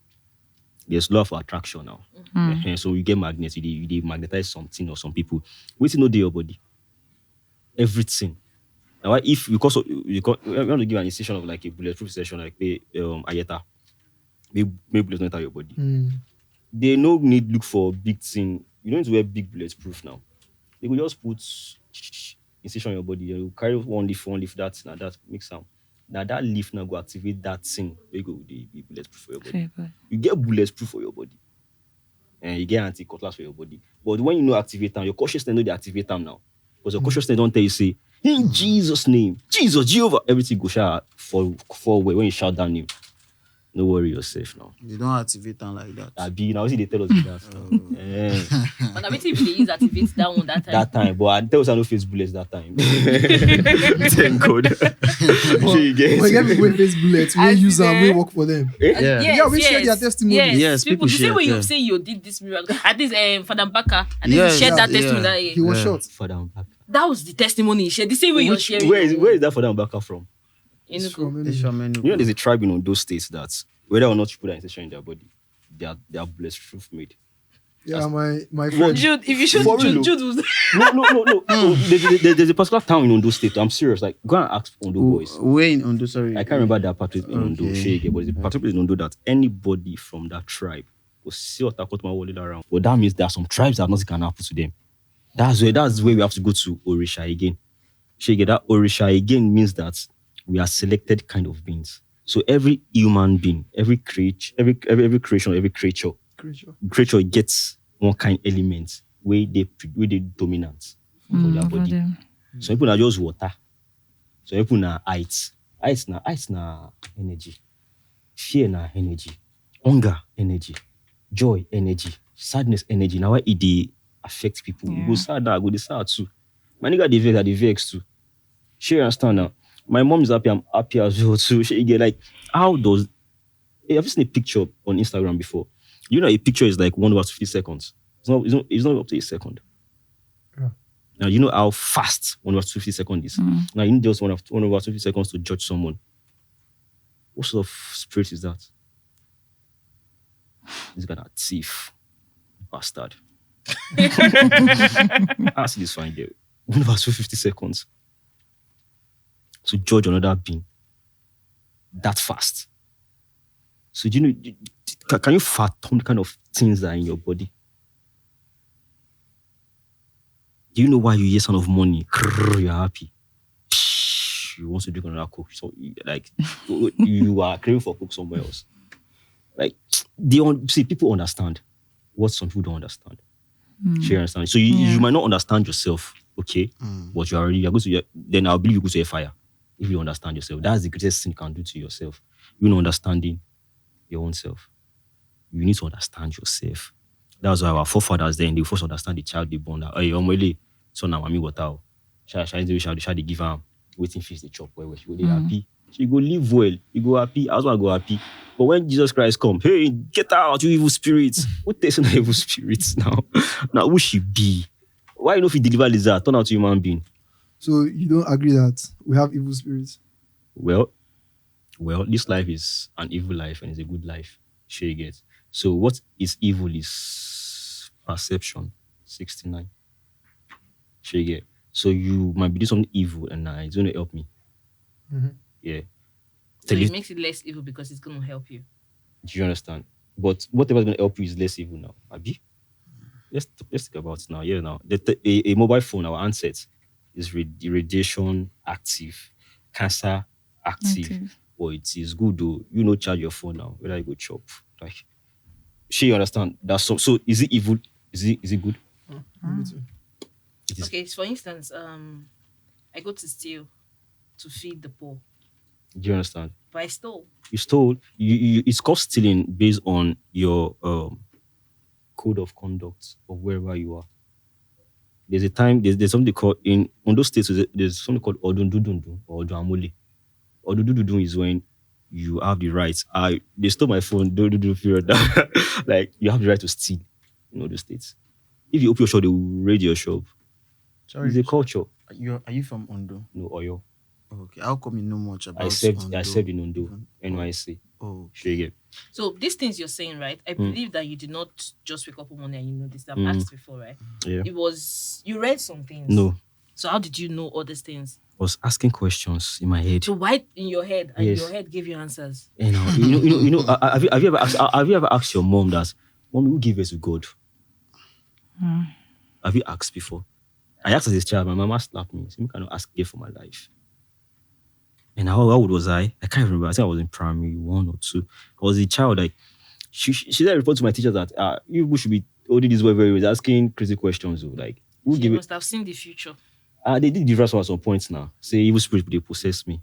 S1: There's law of attraction now. So you get magnets, you magnetize something or some people. Wait till know day your body. Everything. Now, why if because of, we want to give an incision of like a bulletproof session, like Ayeta, make bullets not enter your body. They no need look for big thing. You don't need to wear big bulletproof now. They will just put incision on your body. You carry one leaf, that makes sound. Now that leaf now go activate that thing. They go be bulletproof for your body.
S5: Very good.
S1: You get bulletproof for your body. And you get anti-cutlass for your body. But when you know activate them, your consciousness know they activate them now. Because your consciousness don't tell you say, in Jesus' name, Jesus, Jehovah, everything go shout for when you shout that name. No worry yourself now.
S4: You don't activate them like that.
S1: Now see they tell us that.
S3: But I mean, if they use activate that one that time.
S1: That time, but I tell us I no face bullets that time. Thank God. Sure you get
S2: But get people with face bullets, we
S3: As
S2: use them, we
S3: there.
S2: work for them.
S4: Yeah.
S2: Yeah, we share their testimony.
S4: Yes, people
S3: the same
S4: share,
S3: way you
S4: yeah.
S3: say you did this miracle. At this Father Mbaka, and then
S4: Yes,
S3: you shared that
S4: yeah.
S3: testimony that
S2: He
S3: year.
S2: was
S4: Yeah.
S2: shot.
S1: Father Mbaka.
S3: That was the testimony he shared. The same way you're sharing.
S1: Where is that Father Mbaka from?
S3: You know,
S4: It's from Enugu.
S1: You know, there's a tribe in those states that whether or not you put an incision in their body, they are bulletproof made.
S2: Yeah, my friend.
S3: Jude, if you should,
S1: For real,
S3: Jude was.
S1: No. There's a particular town in Ondo State. I'm serious. Like, go and ask Ondo boys.
S4: Where in Ondo, sorry.
S1: I can't remember that part in Ondo,
S4: Okay.
S1: Shege, but it's a particular place in Ondo that anybody from that tribe will see what Takotma wallet around. But that means there are some tribes that nothing can happen to them. That's where we have to go to Orisha again. Shege, that Orisha again means that we are selected kind of beings. So every human being, every creature, every creation, every creature gets one kind element where they dominant for their
S5: For
S1: body.
S5: them.
S1: Some people are just water. Some people are ice. Ice na energy. Fear na energy. Hunger energy. Joy energy. Sadness energy. Now why it dey affect people? You go sad now, go dey sad too. My nigga dey vex too. She understand now. My mom is happy, I'm happy as well too. She get like, how does have you seen a picture on Instagram before? You know, a picture is like 1/50 seconds. It's not up to a second.
S2: Yeah.
S1: Now you know how fast 1/50 seconds is. Now you need just 1/50 seconds to judge someone. What sort of spirit is that? This guy a thief, bastard. I see this fine there. 1/50 seconds to judge another being that fast. So do you know? Can you fathom the kind of things that are in your body? Do you know why you hear sound of money? You're happy. You want to drink another Coke. So like you are craving for Coke somewhere else. Like people understand what some people don't understand. You understand? So you might not understand yourself, okay? But then I'll believe you go to a fire if you understand yourself. That's the greatest thing you can do to yourself. You know, understanding your own self. You need to understand yourself. That's why our forefathers then they first understand the child they born. Hey, Omwele, so now mami water. Shall they give her waiting feast the chop where she go dey happy. She go live well, you go happy, husband go happy. But when Jesus Christ come, hey, get out, you evil spirits. Who takes on evil spirits now? Now who she be? Why you know if he deliver lizard, turn out to human being?
S2: So you don't agree that we have evil spirits?
S1: Well, this life is an evil life and it's a good life. Sure you get. So what is evil is perception. 69. Sure you get. So you might be doing something evil and it's going to help me. Yeah.
S3: So it makes it less evil because it's going to help you.
S1: Do you understand? But whatever is going to help you is less evil now. Abi? Let's think about it now. Yeah, now. A mobile phone, our handset, is radiation active, cancer active. But it is good though. You know, charge your phone now. Whether you go chop. Like, you understand? That's so is it evil? Is it good?
S3: Okay, so for instance, I go to steal to feed the poor.
S1: Do you understand?
S3: But I stole.
S1: You stole. You it's called stealing based on your code of conduct of wherever you are. There's a time, there's something called, in those states, there's something called Odundudundu or Oduamole. Odundudundu is when you have the right. They stole my phone, period. Like, you have the right to steal in those states. If you open your shop, they will raid your shop.
S4: Sorry,
S1: it's a culture.
S4: Are you from Ondo?
S1: No, Oyo.
S4: Okay, how come you know much about
S1: I served in Ondo, NYC.
S4: Oh,
S1: sure you get.
S3: So these things you're saying, right? I believe that you did not just wake up one morning and you know this. I've asked before, right?
S1: Yeah.
S3: It was you read some things.
S1: No.
S3: So how did you know all these things?
S1: I was asking questions in my head.
S3: So why in your head and
S1: Yes.
S3: your head gave you answers?
S1: You know. Have you ever asked your mom that, Mommy, who gave birth to God? Have you asked before? I asked as a child. My mama slapped me. So I cannot ask here for my life. And how old was I? I can't remember. I think I was in primary 1 or 2. I was a child. Like she then reported to my teacher that you should be holding this way very well, asking crazy questions. Like, who
S3: You must have seen the future.
S1: They did different at some points now. Say evil spirit they possess me.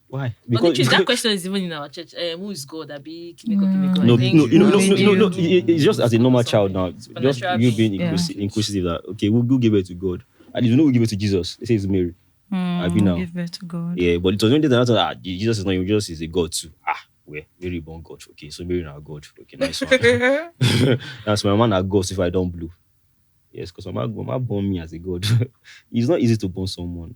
S1: Why?
S3: Because that question is even in our church. Who is God? Kimiko.
S1: No, it's just as a normal child now. Just you being inquisitive that, okay, we'll give it to God. And you know we give it to Jesus. They say it's Mary. I be now.
S5: Give birth to God.
S1: Yeah, but it was when they thought Jesus is not even, Jesus is a God too. Where Mary born God. Okay, so Mary now God. Okay, nice one. That's my man at God if I don't blue. Yes, because my mama born me as a God. It's not easy to born someone.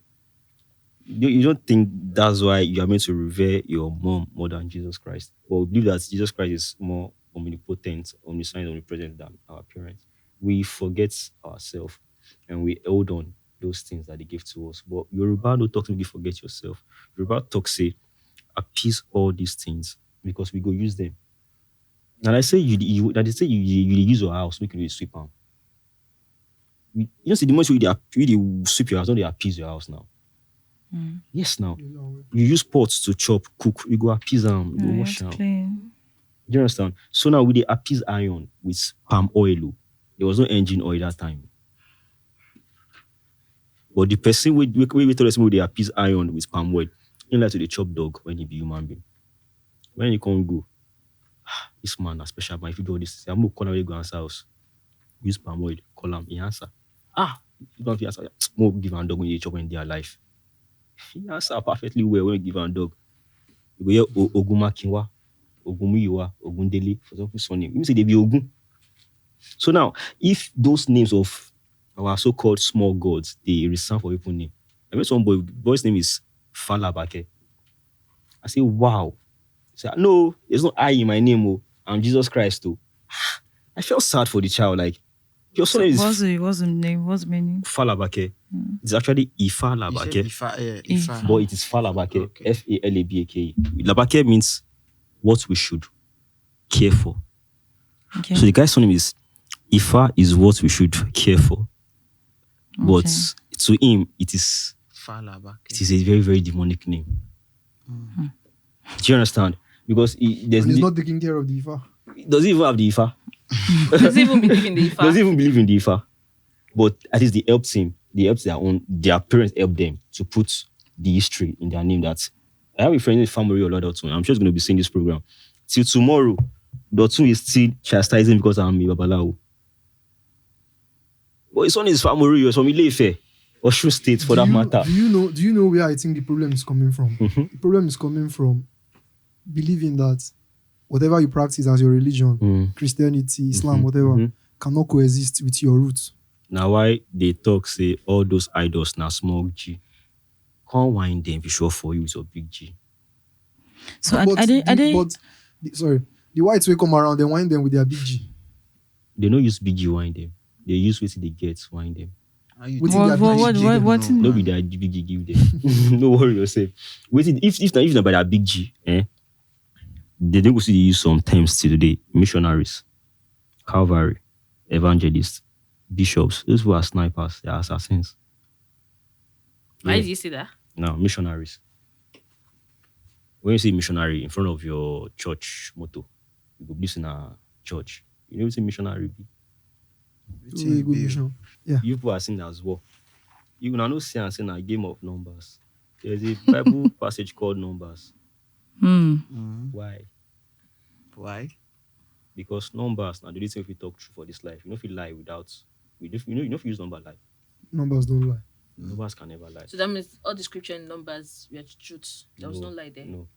S1: You don't think that's why you are meant to revere your mom more than Jesus Christ. But we believe that Jesus Christ is more omnipotent, omniscient, omnipresent than our parents. We forget ourselves and we hold on those things that they give to us. But Yoruba no talk to me, forget yourself. Yoruba talk say, appease all these things because we go use them. And I say you use your house, make you sweep them. You see, the moment you sweep your house, don't they appease your house now? Yes, now. You use pots to chop, cook, you go appease them, you go wash them. Do you understand? So now we appease iron with palm oil. There was no engine oil that time. But the person we told us they appease iron with palm oil, you like to the chop dog when he be human being. When you can't go, this man a special man. If you do all this, I'm going to go answer house. Use palm oil, call him, he answer. You don't answer. More give a dog when you chop when they are alive. He answer perfectly well when you give a dog. You go hear Ogumakinwa, Ogunmuyiwa, Ogundele, for example, son name. You say they be Ogun. So now, if those names of our so-called small gods, they reserve for people name. I met some boy's name is Falabake. I say, wow. I say, no, there's no I in my name. I'm Jesus Christ too. I felt sad for the child. Like, your son is...
S5: What's the name? What's the meaning?
S1: Falabake. It's actually Ifa Labake.
S4: Ifa.
S1: But it is Falabake. Okay. Falabake. Labake means what we should care for. Okay. So the guy's name is Ifa is what we should care for. But to him, it is
S4: Falabake.
S1: It is a very, very demonic name. Do you understand? Because
S2: he's not taking care of the Ifa.
S1: Does he even have the Ifa?
S3: Does he even believe in the Ifa?
S1: Does he even believe in the Ifa? But at least they helped him. They helped their parents helped them to put the history in their name. That I have a friend in family or Dotun. I'm sure he's going to be seeing this program. Till tomorrow, Dotun is still chastising because I'm a Babalawo. But his son is family, you're from Ile-Ife. Osun State, for that matter.
S2: Do you know where I think the problem is coming from? The problem is coming from believing that whatever you practice as your religion, Christianity, Islam, whatever, cannot coexist with your roots.
S1: Now why they talk say all those idols now small G. Can't wind them if sure for you with your big G.
S5: So
S2: sorry, the whites will come around, they wind them with their big G.
S1: They don't use big G wind them. They use what they get wind them.
S5: What?
S1: No be that big G give them. No worry yourself. Wait, if not by that big G, they don't go see use some terms till today. Missionaries, Calvary, evangelists, bishops. Those who are snipers, they are assassins.
S3: Why did you say that?
S1: No, missionaries. When you say missionary in front of your church motto, you go listen a church. You know what say missionary be?
S2: It's a good mission. Yeah.
S1: You people are saying that as well. You will not say and say a game of numbers. There's a Bible passage called Numbers. Why?
S4: Why?
S1: Because numbers now the reason if we talk true for this life. You know if you lie without if you use number lie.
S2: Numbers don't lie.
S1: Numbers can never lie.
S3: So that means all the scripture in numbers were truth. There was no lie there.
S1: No.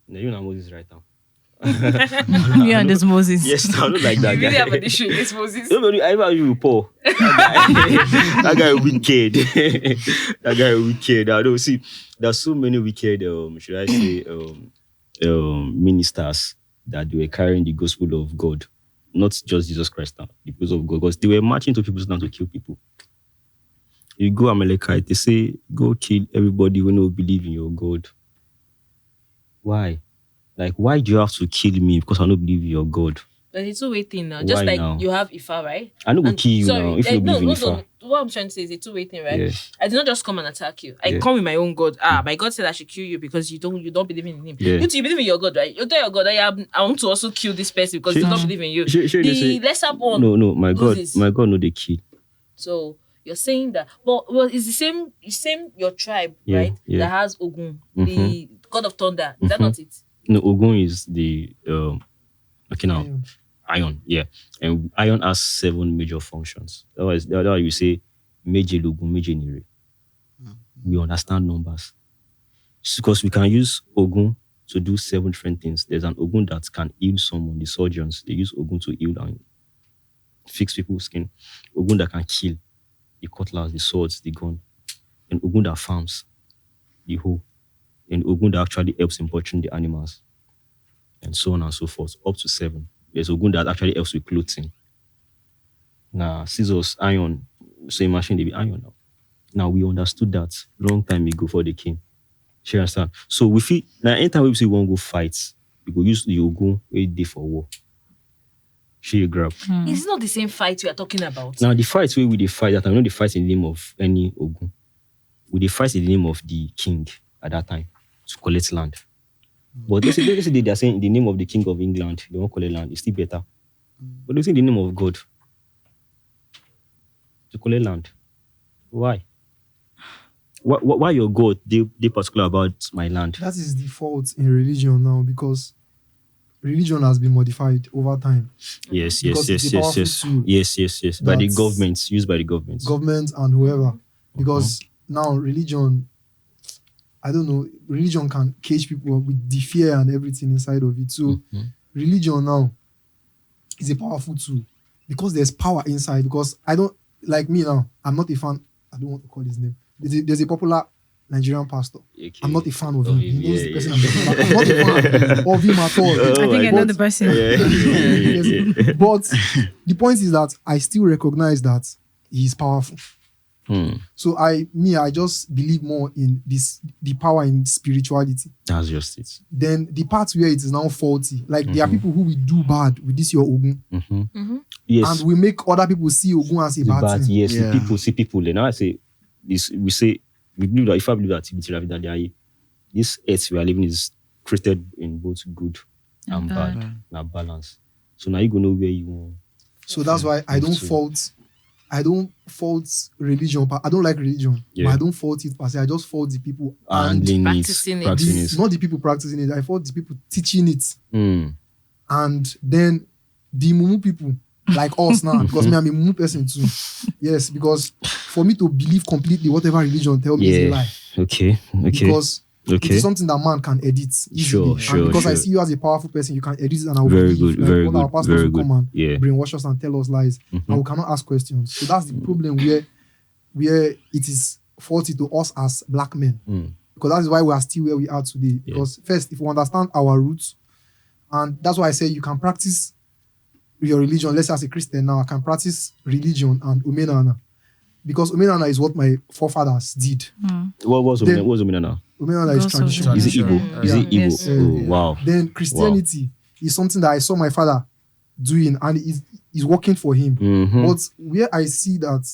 S1: No, you know Moses right now.
S5: You and this Moses.
S1: Yes, I don't like that
S3: You
S1: guy.
S3: really have an issue against Moses.
S1: Nobody, I ever you Paul. That guy wicked. That guy wicked. I don't see. There's so many wicked. Should I say ministers that they were carrying the gospel of God, not just Jesus Christ now, the gospel of God, because they were marching to people's land to kill people. You go Amalekite, they say go kill everybody who don't believe in your God. Why? Like, why do you have to kill me because I don't believe in your God?
S3: But it's a two-way thing now. Just
S1: Why
S3: like
S1: now?
S3: you have Ifa, right?
S1: I don't go kill you now if you don't believe in Ifa.
S3: What I'm trying to say is a two-way thing, right?
S1: Yeah.
S3: I did not just come and attack you. I
S1: Yeah.
S3: come with my own God. My God said I should kill you because you don't believe in him.
S1: Yeah.
S3: You too, you believe in your God, right? You tell your God I want to also kill this person because you don't believe in you. The lesser one.
S1: No, my God,
S3: loses.
S1: my God, no, they kill.
S3: So you're saying that, well, it's the same your tribe,
S1: Yeah,
S3: right?
S1: yeah.
S3: That has Ogun, the God of thunder. Is that not it?
S1: No, Ogun is the Iron, yeah. And iron has 7 major functions. Otherwise, the other you say Meje Logun, Meje Nire. We understand numbers. Because we can use Ogun to do 7 different things. There's an Ogun that can heal someone, the surgeons. They use Ogun to heal and fix people's skin. Ogun that can kill, the cutlass, the swords, the gun. And Ogun that farms, the hoe. And Ogun that actually helps in butchering the animals. And so on and so forth, up to 7. There's Ogun that actually helps with clothing. Now, scissors, iron, same machine, they be iron now. Now, we understood that long time ago before they came. You understand? So, we feel, now, anytime we say we want to go fight, we go use the Ogun where they for war. She grab.
S3: It's not the same fight we are talking about.
S1: Now, the fight where we they fight that time, not the fight in the name of any Ogun. We they fight in the name of the king at that time to collect land. But they say they are saying in the name of the King of England, they won't collect land. It's still better. But they say in the name of God to collect land. Why? Why your God? They particular about my land.
S2: That is the fault in religion now because religion has been modified over time.
S1: Yes.
S2: Because it's a powerful tool
S1: Yes. By the governments, used by the governments.
S2: Government and whoever. Because now religion, I don't know, religion can cage people with the fear and everything inside of it. So religion now is a powerful tool because there's power inside. Because I don't, like me now, I'm not a fan, I don't want to call his name. There's a popular Nigerian pastor. Okay. I'm not a fan of him. He knows the person I'm talking about. I'm not a fan of him at all.
S5: I think I know the person.
S2: Yes. But the point is that I still recognize that he's powerful. So I just believe more in the power in spirituality.
S1: That's just it.
S2: Then the part where it is now faulty, like there are people who will do bad with this your Ogun,
S1: yes,
S2: and we make other people see Ogun as a bad thing.
S1: Yes, yeah. People see people. Then I say this. We believe that if I believe that this earth we are living is created in both good and bad, now balance. So now you go know where you want.
S2: So that's why I don't fault religion. I don't like religion, but I don't fault it per se. I just fault the people
S3: and practicing it.
S2: Not the people practicing it. I fault the people teaching it. And then the mumu people like us now, because me I'm a mumu person too. Yes, because for me to believe completely whatever religion tell me is a lie.
S1: Okay.
S2: Because it is something that man can edit easily.
S1: Sure,
S2: because I
S1: sure.
S2: see you as a powerful person, you can edit it and I will
S1: Very
S2: believe.
S1: good, very
S2: all our
S1: good,
S2: pastors
S1: very
S2: will come and
S1: good. Yeah.
S2: brainwash us and tell us lies. And we cannot ask questions. So that's the problem where it is faulty to us as black men. Because that is why we are still where we are today. Because first, if we understand our roots, and that's why I say you can practice your religion. Let's say as a Christian now, I can practice religion and Omenana. Because Omenana is what my forefathers did.
S1: What was Omenana?
S2: Omenana is tradition.
S1: Is it Igbo? Is it Igbo?
S5: Yes.
S1: Oh, wow.
S2: Then Christianity is something that I saw my father doing and is working for him. But where I see that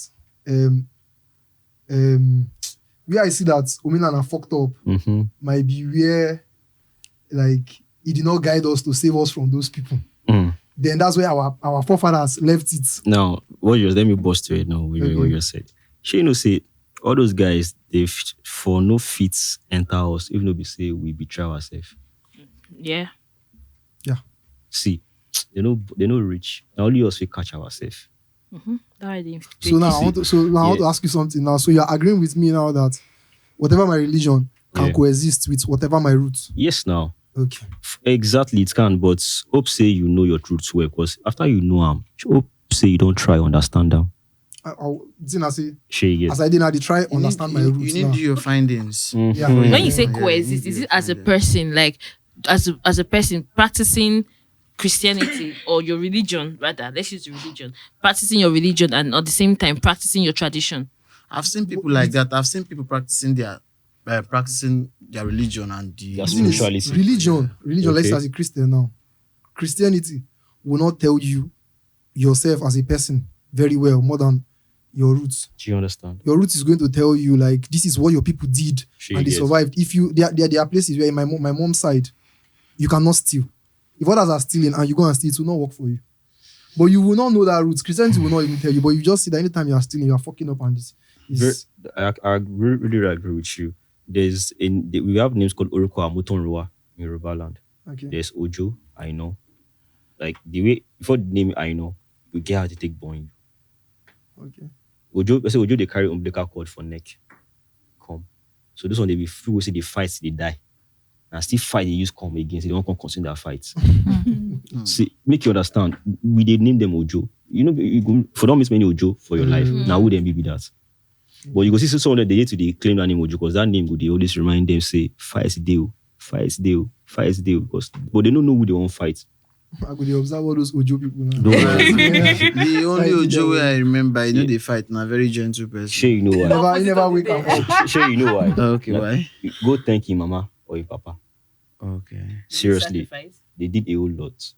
S2: Omenana fucked up might be where like he did not guide us to save us from those people. Then that's where our forefathers left it.
S1: Now, let me bust to it now with what you said. She say all those guys, they for no fits enter us, even though we say we betray ourselves.
S3: Yeah.
S1: See, they know rich. Now only us we catch ourselves.
S2: So now I want to ask you something now. So you're agreeing with me now that whatever my religion can coexist with whatever my roots?
S1: Yes, now.
S2: Okay.
S1: Exactly, it can, but hope say you know your truths well, because after you know them, hope say you don't try understand them.
S2: As I did not try understand my roots.
S4: You need to do your findings.
S2: Yeah.
S3: When you say coexist, is it as a person, like as a person practicing Christianity or your religion, rather, let's use religion, practicing your religion and at the same time practicing your tradition?
S4: I've seen people like that. I've seen people practicing their religion and the
S1: spirituality.
S2: Religion. Let's say as a Christian now. Christianity will not tell you yourself as a person very well more than your roots.
S1: Do you understand?
S2: Your roots is going to tell you like this is what your people did and they survived. If you there are places where in my mom's side you cannot steal. If others are stealing and you go and steal, it will not work for you. But you will not know that roots. Christianity will not even tell you. But you just see that anytime you are stealing, you are fucking up. And this is.
S1: I really agree with you. We have names called Oroko and Mutonroa in Yoruba land.
S2: Okay.
S1: There's Ojo, I know. Like the way before the name I know, you get how to take born.
S2: Okay.
S1: Ojo, they carry umbilical cord for neck. Come. So this one they be free. We say they fight, they die. And still fight, they use come against. They don't come continue their fights. See, make you understand. We did name them Ojo. You know, you go, for don't miss many Ojo for your life. Now would them be that? But you go see someone that they claim that name Ojo because that name would they always remind them say fight deal. Because but they don't know who they want fight.
S2: I could observe all those Ojo people now.
S4: The only Ojo way I remember, they fight now, very gentle person.
S1: Sure, you know why.
S2: He never wake up.
S1: Sure, you know why.
S4: Okay, why?
S1: Go thank your mama or your papa.
S4: Okay.
S1: Seriously, they did a whole lot.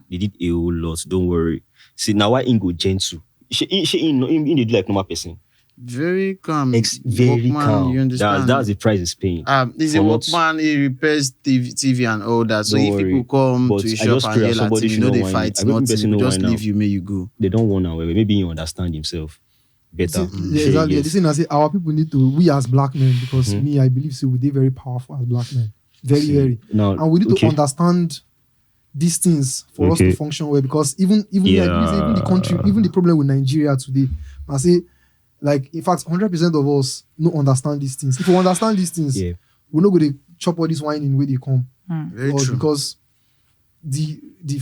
S1: They did a whole lot. Don't worry. See, now why Ingo gentle? She do like normal person.
S4: Very calm.
S1: Very
S4: Walkman,
S1: calm.
S4: you understand?
S1: That's the price is paying.
S4: He's a Walkman, he repairs TV and all that. So if people come to his shop and yell at him, you know they fight, nothing. Just leave you, may you go.
S1: They don't want to. Maybe you understand himself better.
S2: Exactly. This thing I say, our people need to, we as black men, because me, I believe so, we're very powerful as black men. Very.
S1: Now,
S2: and we need to understand these things for us to function well, because even the country, even the problem with Nigeria today, I say, like, in fact, 100% of us don't understand these things. If we understand these things, we're not going to chop all this wine in where they come.
S4: Very true.
S2: Because the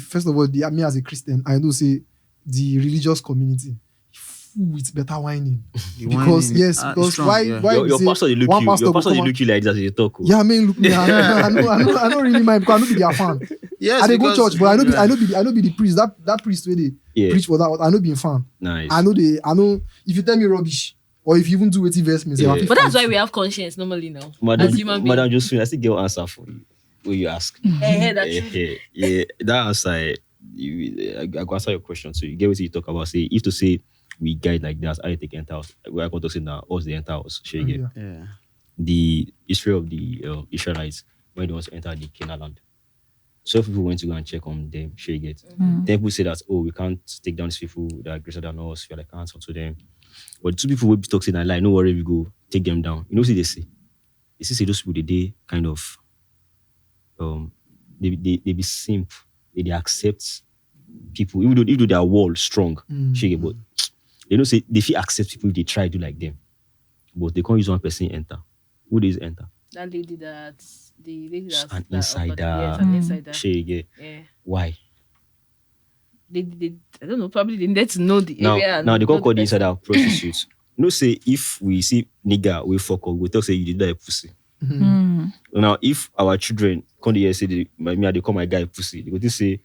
S2: first of all, me as a Christian, I know say the religious community with better whining. Because why
S1: your pastor they look you like that as you talk.
S2: Yeah, I mean, look me. I don't really mind because I know be their fan.
S4: Yes,
S2: I they go church, but I know be the priest. That priest where they preach for that. I know be a fan.
S1: Nice.
S2: I know if you tell me rubbish or if you even do what verse me,
S3: but that's why we have conscience normally now. As human beings.
S1: Madam Josephine, I still get an answer for you when you ask. That answer, I go answer your question. So you get what you talk about. Say if to say we guide like that, I take enter house. We are going to say now, us the enter house. The history of the Israelites when they want to enter the Canaan land. So people went to go and check on them. Then people say that we can't take down these people that are greater than us. We are like answer to them. But the two people will be talking and like, no worry, we go take them down. You know what they say? They say those people they kind of they be simp. They accept people, even though they are wall strong. But They don't say they feel accept people if they try to do like them. But they can't use one person enter. Who does enter?
S3: That lady that the lady that's
S1: An
S3: that
S1: insider.
S3: yes, an insider.
S1: Yeah. Why?
S3: They I don't know, probably they needed to know the
S1: Now,
S3: area.
S1: now they
S3: know
S1: can't call the
S3: person.
S1: insider prostitutes. No, say if we see nigga we fuck up, we tell say you did that a pussy. Now, if our children come here say they call my guy a pussy, they go to say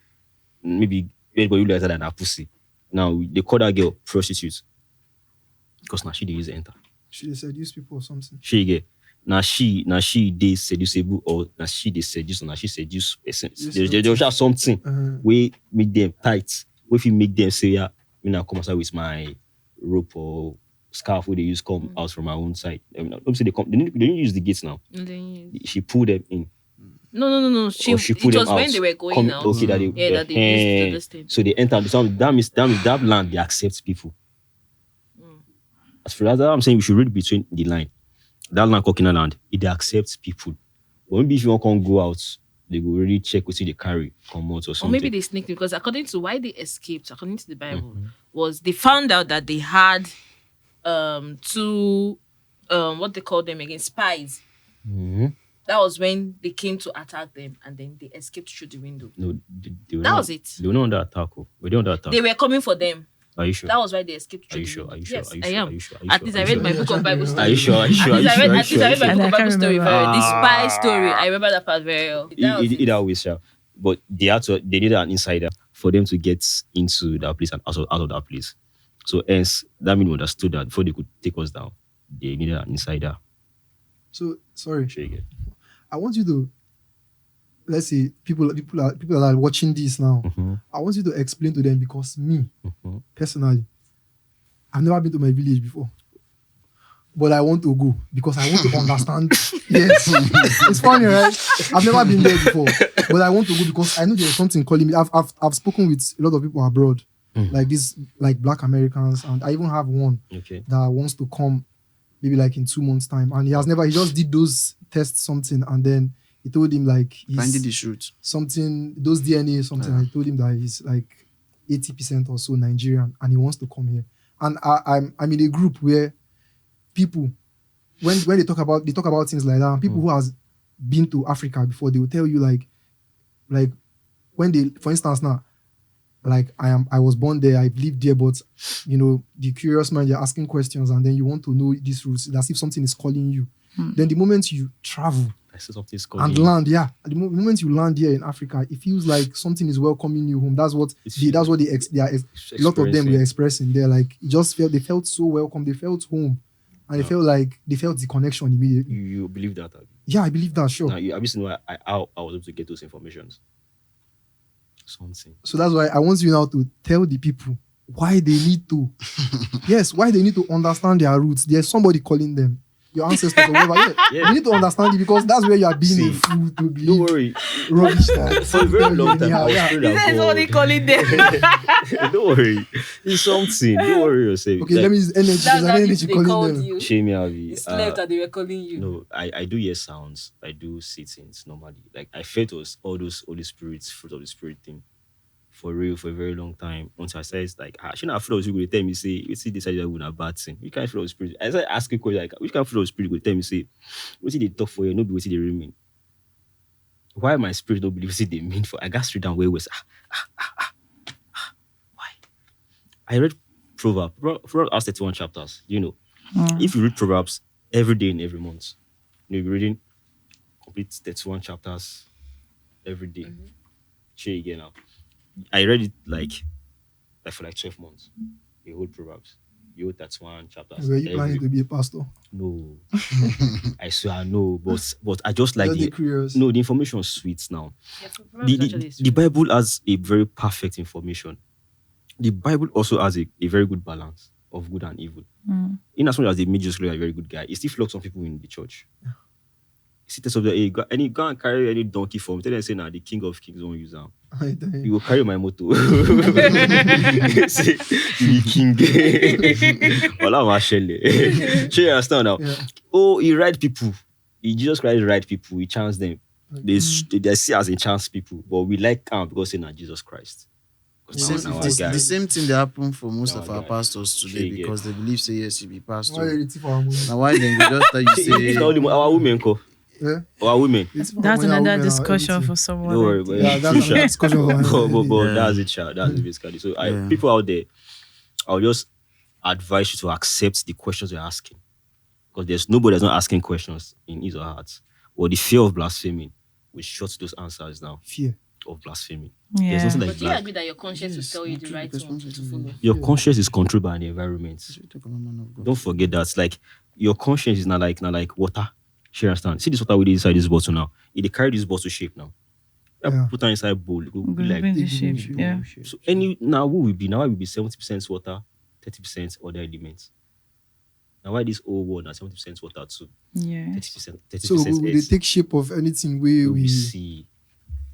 S1: maybe anybody later than a pussy. Now they call that girl prostitute because now she they use enter.
S2: She dey seduce people or something.
S1: She get now she they seducible or now she they seduce or now she seduce essence. There's just something we make them tight. If you make them say yeah, me now come outside with my rope or scarf where they use come out from our own side. Obviously they don't use the gates now. She pulled them in.
S3: No. She
S1: pulled
S3: it was
S1: them
S3: when
S1: out.
S3: they were going out.
S1: Okay, that
S3: they used to this thing.
S1: So they enter. That means that land they accept people. As for that, I'm saying we should read between the line. That land, Kokina land, it accepts people. But maybe if you can't go out, they will really check what they carry, come out or something.
S3: Or maybe they sneaked in, because according to why they escaped, according to the Bible, was they found out that they had two what they call them again, spies. That was when they came to attack them, and then they escaped through the window.
S1: No,
S3: that was it.
S1: They were not under attack. They were under attack.
S3: They were coming for them.
S1: Are you sure?
S3: That was why they escaped through
S1: Are you
S3: the
S1: sure?
S3: window.
S1: Are you sure?
S3: Yes,
S1: Are you
S3: I
S1: sure?
S3: am.
S1: Are you sure?
S3: At least I read my book of Bible story.
S1: Are you sure? Are you sure?
S3: At least I read my book of Bible
S5: sure?
S3: story very well. The spy
S5: Ah.
S3: story. I remember that part very well.
S1: Either way, sure. But they needed an insider for them to get into that place and out of that place. So hence, that means we understood that before they could take us down, they needed an insider.
S2: So sorry,
S1: Sure you get.
S2: I want you to, let's say people are watching this now. I want you to explain to them, because me personally, I've never been to my village before, but I want to go because I want to understand. Yes, it's funny, right? I've never been there before, but I want to go because I know there's something calling me. I've spoken with a lot of people abroad, like this, like Black Americans, and I even have one that wants to come, maybe like in 2 months' time, and he just did those tests something, and then he told him like
S4: finding the shoot
S2: something, those DNA something. I told him that he's like 80% or so Nigerian, and he wants to come here. And I'm in a group where people, when they talk about things like that, and people who has been to Africa before, they will tell you like when they, for instance now, like I was born there, I've lived there, but you know, the curious mind, you're asking questions, and then you want to know these roots, as if something is calling you. Then the moment you travel and land, the moment you land here in Africa, it feels like something is welcoming you home. That's what a lot of them were expressing. They're like, they felt so welcome, they felt home, and they felt like they felt the connection immediately.
S1: You believe that?
S2: Yeah, I believe that, sure.
S1: Now, you obviously know how I was able to get those informations. Something.
S2: So that's why I want you now to tell the people why they need to, why they need to understand their roots. There's somebody calling them, your ancestors or whatever. You need to understand it, because that's where you are being a fool to be.
S1: Don't worry.
S2: Rubbish.
S1: For a very long time, I was afraid of
S3: That's what they
S1: God.
S3: calling them.
S1: Don't worry. It's something. Don't worry yourself.
S2: Okay, let me use energy.
S3: That's
S2: There's
S3: how
S2: an
S3: they
S2: energy calling
S3: called
S2: them.
S3: you.
S1: Shame me, Avi.
S3: You slept and they were calling you.
S1: No, I do hear sounds. I do see things normally. Like I felt was all those Holy Spirits, fruit of the Spirit thing. For real, for a very long time. Until I said, like, I shouldn't have fruit of the Spirit. They tell me, say, you see, this idea would have bad thing. You can't fruit of the Spirit. I started asking questions like, which kind of fruit of the Spirit would tell me, say, what they talk for you, not be what they really mean. Why my spirit don't believe what they mean for? I got straight down where it was. Why? I read Proverbs. Proverbs has 31 chapters. You know, if you read Proverbs every day and every month, you'll be reading complete 31 chapters every day. Share again now. I read it like for 12 months. You hold Proverbs. You hold 31 chapters.
S2: Were you planning to be a pastor?
S1: No. I swear I know, but I just like
S2: curious.
S1: No, the information is sweet now.
S3: Yeah, for Proverbs actually is
S1: The Bible has a very perfect information. The Bible also has a very good balance of good and evil. In as much as they made Jesus look like a very good guy, he still flogged some people in the church. He tells them, hey, go and carry any donkey for me. Tell them, say, nah, the King of Kings won't use them. You will carry my motto. Say, the king. Well, I'm actually. Sure, you understand now?
S2: Yeah.
S1: Oh, he right people. Jesus Christ right people. He chants them. They see as in chance people, but we like because say, nah, Jesus Christ.
S4: The same thing that happened for most of our
S1: guy.
S4: pastors today because they believe say yes, you be pastor. Now
S2: Why
S4: why then we just tell you say
S1: our women,
S2: Yeah.
S1: our women.
S5: That's another discussion for someone.
S1: Don't worry, but
S2: Yeah, that's another discussion for
S1: but that's it, child. That's it basically. So people out there, I'll just advise you to accept the questions you're asking. Because there's nobody that's not asking questions in his or her heart. Or the fear of blaspheming will shut those answers down.
S2: Fear
S1: of blaspheming.
S5: Yeah.
S1: There's nothing like
S3: But do you agree that your conscience will tell you the right one to follow?
S1: Your conscience is controlled by the environment. Don't forget that. Like your conscience is not like water. You understand? See this water with inside this bottle now. It carry this bottle shape now. Put her inside bowl. It will be like
S5: the shape. Yeah.
S1: So now what will be? Now it will be 70% water, 30% other elements. Now why this old one at 70% water too?
S5: Yeah.
S1: 30%.
S2: So will they take shape of anything we
S1: see?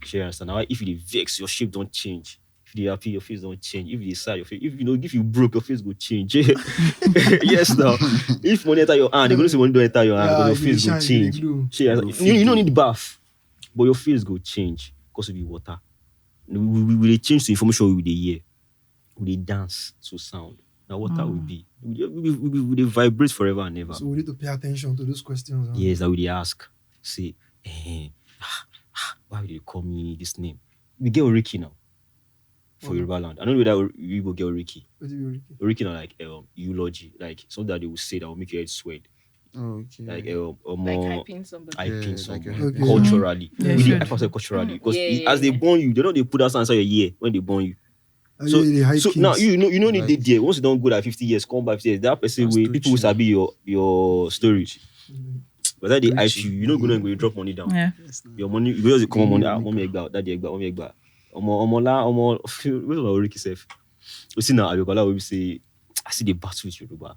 S1: You understand? Now if you vex, your shape don't change. If you happy, your face don't change. If you sad, your face. If you broke, your face will change. Yes, now. If money enter your hand, they're gonna say money don't enter your hand because your face will change. You don't need bath, but your face will change because of the water. We change the information with the ear. We dance to sound. Now water will be. We vibrate forever and ever.
S2: So we need to pay attention to those questions.
S1: Yes, that we ask. Say, why would they call me this name? We get Oriki now. For Yoruba land. I don't know whether we will get Oriki.
S2: What do you mean Oriki?
S1: Oriki now like eulogy. Like something that they will say that will make your head sweat.
S4: Okay.
S1: Like
S3: like hyping somebody.
S1: Hyping somebody.
S2: Okay.
S1: Culturally.
S5: Yeah,
S1: We
S5: sure.
S1: I say culturally. Because as they born you, they don't they put that inside your ear when they born you. So now you know need they there. Once you don't go like 50 years, come back 50 years, that person will people will sabi your story. But that they hype you don't go and go drop money down.
S5: Yeah.
S1: Your money, you go come on money, one make back, that day back, one make back. Where's my Oriki self? You see now, Abiola will say, I see the battle with Yoruba.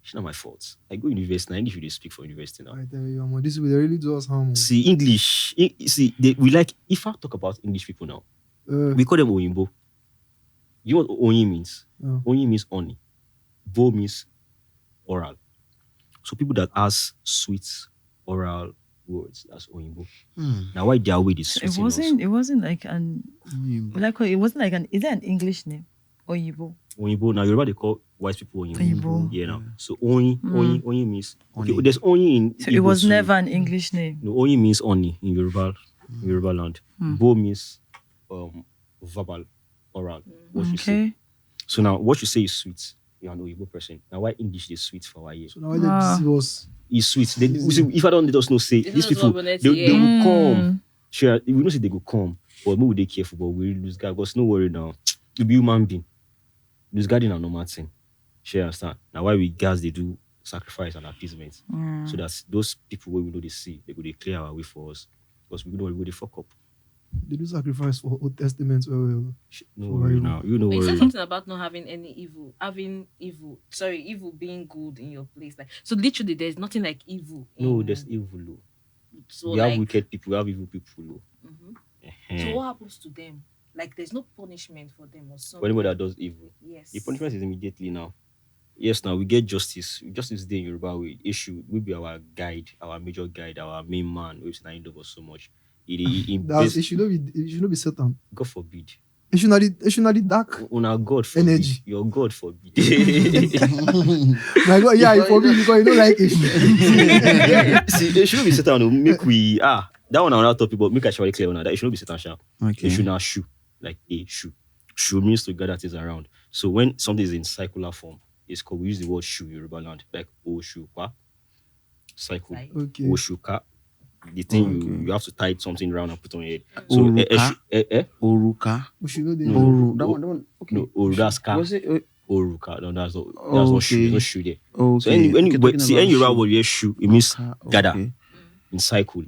S1: It's not my fault. I go university now. English they speak for university now.
S2: I tell you, this will really do us harm.
S1: See, English. We like, if I talk about English people now, we call them Oyinbo. You know what Oyin means? Oyin means honey. Bo means oral. So people that ask sweet oral words, that's Oyinbo. Now why they are with this?
S5: It wasn't like an it wasn't like an, is that an English name? Oyibo.
S1: Oyinbo. Now Yoruba they call white people Oyinbo. Yeah, now. So Oyin means okay, there's Oyin in
S5: so Igbo, it was never an English name.
S1: No, Oyin means honey in Yoruba land. Bo means verbal, oral. What you say. So now what you say is sweet. You're an Oyinbo person. Now why English is sweet for our ear?
S2: So now why they was
S1: is sweet. If I don't let us know say these people they will come. Sure, we know say they go come, but maybe they careful, but we lose guard. Because no worry now. You be human being. Lose guarding are normal thing. Sure, understand. Now why we guys they do sacrifice and appeasement. So that those people where we know they see, they go they clear our way for us. Because we know we go they fuck up.
S2: They do sacrifice for Old Testament.
S1: No worry now. You know.
S3: You said something about not having any evil, evil being good in your place. Like so, literally, there's nothing like evil.
S1: No, there's evil. Low.
S3: So
S1: we have wicked people. We have evil people. Low.
S3: So what happens to them? Like there's no punishment for them or something.
S1: For anybody that does evil,
S3: yes.
S1: The punishment is immediately now. Yes, now we get justice. Justice day in Yoruba way issue will be our guide, our major guide, our main man. We've seen over so much.
S2: It should not be Satan.
S1: God forbid.
S2: It should not be dark.
S1: Our God forbid.
S2: Energy.
S1: Your God forbid.
S2: My God, yeah, he forbid because you don't like it.
S1: See, it shouldn't be Satan. Make we that one another topic, but make actually clear on that. It shouldn't be Satan sharp.
S4: Okay.
S1: It should not shoe like a shoe. Shoe means to gather things around. So when something is in circular form, it's called. We use the word shoe in Yoruba land, like o shoe pa. Cycle.
S2: Okay.
S1: O shoe ka. The thing you have to tie something around and put on your head. So
S4: Oruka.
S2: We should know
S4: That one. Okay.
S1: No, Oru, that's car.
S4: Was it?
S1: Oruka. No, that's not shoe. There's no shoe there.
S4: Okay.
S1: So any Yoruba word we shoe, it means gather
S4: Okay.
S1: in cycle,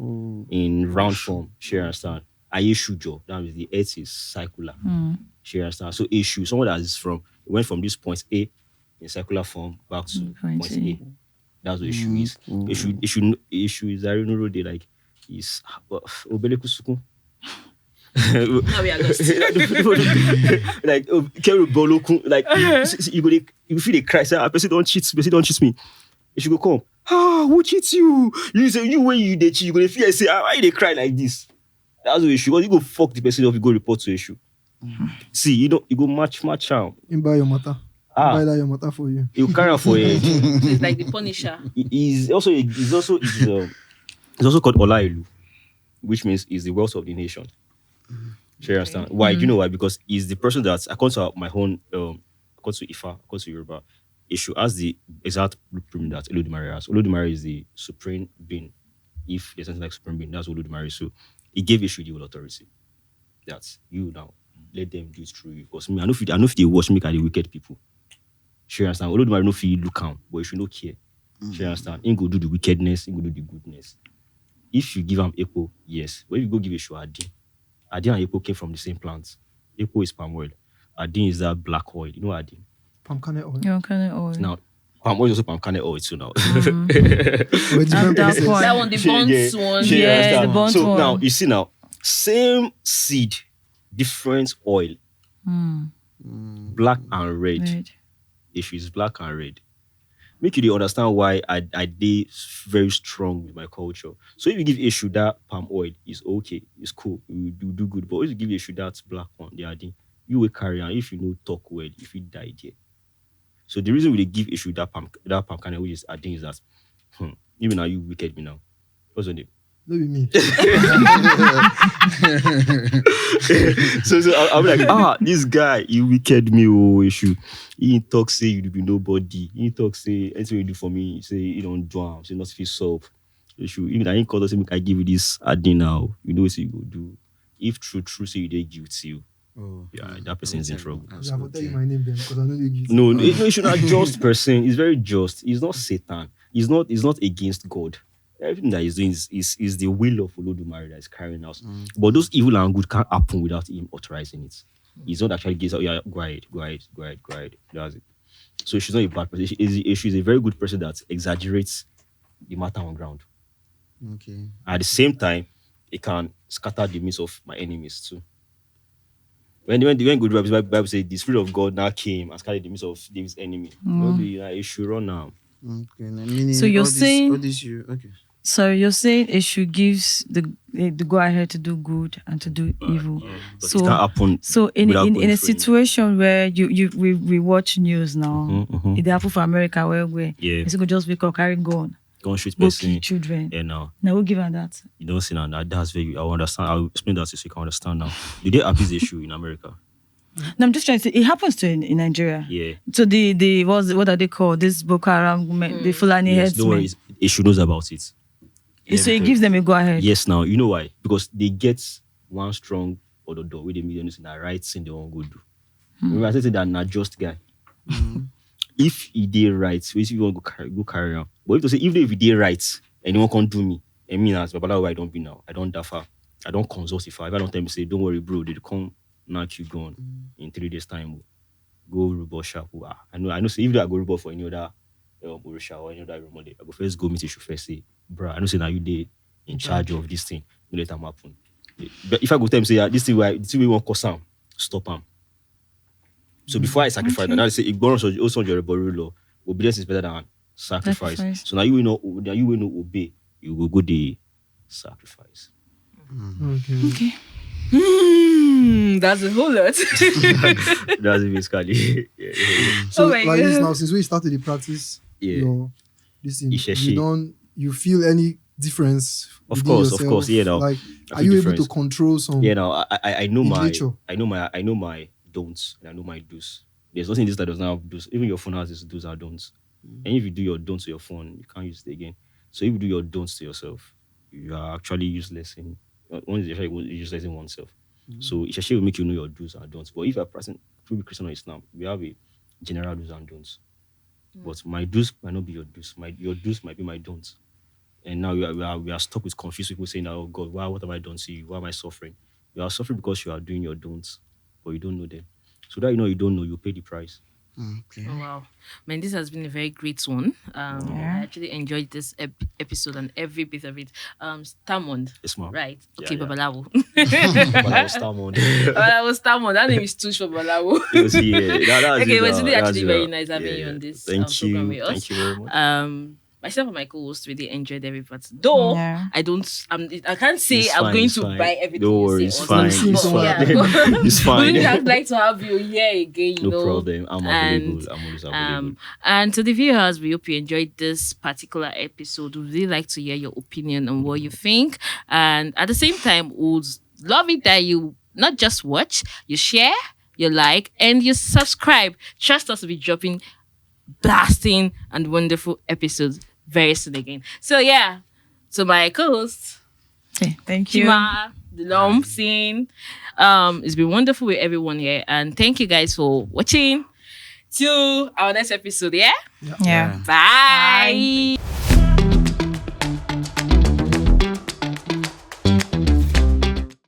S1: in round form. She understand. Aye shujo. That means the earth is circular. She understand. So a shoe, someone that is went from this point A in circular form back to point A. That's what issue is. Issue is I don't know they like is obeleku sukun.
S3: Now we are lost.
S1: Like Keru Bolokun, like you feel they cry, say, person don't cheat me. You should go come. Who cheats you? You say you when you they cheat, you gonna feel say why they cry like this? That's the issue. Because you go fuck the person off, you go report to issue. See, you go match out.
S2: In buy your matter. Buy that your matter for you.
S1: You carry out for it.
S3: It's like the Punisher.
S1: It's also called Olailu, which means is the wealth of the nation. Do you understand? Why? Do you know why? Because he's the person that, according to my own, according to Ifa, according to Yoruba, Ishu has the exact blueprint that Olodumare has. Olodumare is the supreme being. If there's something like supreme being, that's Olodumare. So he gave Ishu the whole authority. That's you now. Let them do it through you. Because me, I know if they watch me at the wicked people. You understand? Olodumare no feel look count, but you should not care. You understand? He go do the wickedness, he go do the goodness. If you give him Epo, yes. But if you go give Ishu Adin and Epo came from the same plant. Epo is palm oil. Adin is that black oil. You know Adin?
S2: Palm kernel oil.
S5: Palm kernel oil.
S1: Now, palm oil is also palm kernel oil too now.
S3: That one, the burnt one.
S5: Yeah, the burnt
S1: so
S5: one.
S1: now, you see now, same seed, different oil. Black and red. Issue is black and red. Make you understand why I did very strong with my culture. So if you give issue that palm oil, is okay, it's cool, you do good. But if you give issue that black one, you will carry on. If you know talk well, if you die there. So the reason we give issue that palm kernel, which is Adin, is that even now you wicked me now. What's your name?
S2: Look at me.
S1: so I'll be like, this guy, you wicked me, issue. He talk say you be nobody. He talk say anything you do for me, say you don't do am, say not feel solve. Issue. Even I ain't call us say I give you this Adin now. You know what you go do. If true say you dey guilty. That person is in trouble.
S2: I will tell you my name then because I know you guilty.
S1: No, you should not just person. He's very just. He's not Satan. He's not against God. Everything that he's doing is the will of Olodumare that is carrying out. But those evil and good can't happen without him authorizing it. He's not actually against, go ahead. That's it. So she's not a bad person. She's a very good person that exaggerates the matter on ground.
S4: Okay.
S1: At the same time, it can scatter the midst of my enemies too. When good Bible says the Spirit of God now came and scattered the midst of David's enemy. It should run now.
S4: Okay.
S5: So you're saying
S4: okay.
S5: So you're saying Eshu gives the go ahead to do good and to do evil.
S1: But it can't happen.
S5: So in a situation where we watch news now, it happen for America where it's gonna just wake up carrying gun.
S1: Don't shoot
S5: Go
S1: person.
S5: kill children.
S1: Yeah, now.
S5: Now we'll give her that.
S1: You don't see now. That's very. I understand. I'll explain that so you can understand now. Do they abuse the issue in America?
S5: No, I'm just trying to say it happens to in Nigeria.
S1: Yeah.
S5: So the what are they called? This Boko Haram, the Fulani headsmen.
S1: Don't worry. Issue knows about it.
S5: So it gives them a go ahead.
S1: Yes, now you know why? Because they get one strong or the door where they millions in the right thing they won't go do. Remember, I said that not just guy. If he did right, so if you want to go carry on. But if to say even if he did right, anyone can't do me. I mean, as Babalawo, I don't be now. I don't dafa. I don't consult if I don't tell me say, don't worry, bro. They come knock you gone in 3 days time. Go robot shop. I know. So if I go robot for any other Orisha or any other remode, I go first go meet you first say, bro, I know say now you dey in charge of this thing. You let them happen. But if I go tell him say this thing we want cause am, stop him. So before I sacrifice, and I say ignorance also your law. Obedience is better than sacrifice. So now you will not obey. You will go the sacrifice.
S5: Okay.
S3: That's a whole lot.
S1: That's it basically. Yeah.
S2: So like this now, since we started the practice, this thing, you feel any difference?
S1: Of course, yeah. Now,
S2: like, are you able to control some?
S1: Yeah, now I know my
S2: nature?
S1: I know my don'ts and I know my do's. There's nothing in this that does not have do's. Even your phone has its do's and don'ts. And if you do your don'ts to your phone, you can't use it again. So if you do your don'ts to yourself, you are actually useless in useless in oneself. So it actually will make you know your do's and don'ts. But if you're a person truly Christian or Islam, we have a general do's and don'ts. But my do's might not be your do's. Your do's might be my don'ts. And now we are stuck with confused people saying, "Oh God, what have I done to you? Why am I suffering?" You are suffering because you are doing your don'ts, but you don't know them. So that you don't know, you pay the price.
S4: Okay.
S3: Oh, wow. Man, this has been a very great one. I actually enjoyed this episode and every bit of it. Starmond.
S1: Yes, ma'am.
S3: Right.
S1: Yeah,
S3: Okay,
S1: yeah.
S3: Babalawo.
S1: Babalawo Starmond.
S3: Babalawo Starmond. That name is too short, Babalawo.
S1: That's
S3: Okay, it was really
S1: that's
S3: actually very nice having you on this
S1: Thank
S3: program
S1: you.
S3: with us.
S1: Thank you very much.
S3: myself and my co-host really enjoyed every part. Though I can't say I'm going to buy everything.
S1: Don't worry, it's fine. It's fine. It's fine.
S3: I'd like to have you here again.
S1: No problem. I'm available. I'm always available.
S3: And to the viewers, we hope you enjoyed this particular episode. We'd really like to hear your opinion on what you think. And at the same time, we'd love it that you not just watch, you share, you like, and you subscribe. Trust us to be dropping blasting and wonderful episodes very soon again. So yeah, to my co-host,
S5: thank you,
S3: Chima, the Lump Scene. It's been wonderful with everyone here, and thank you guys for watching. Till our next episode. Yeah.
S5: Yeah.
S3: Bye.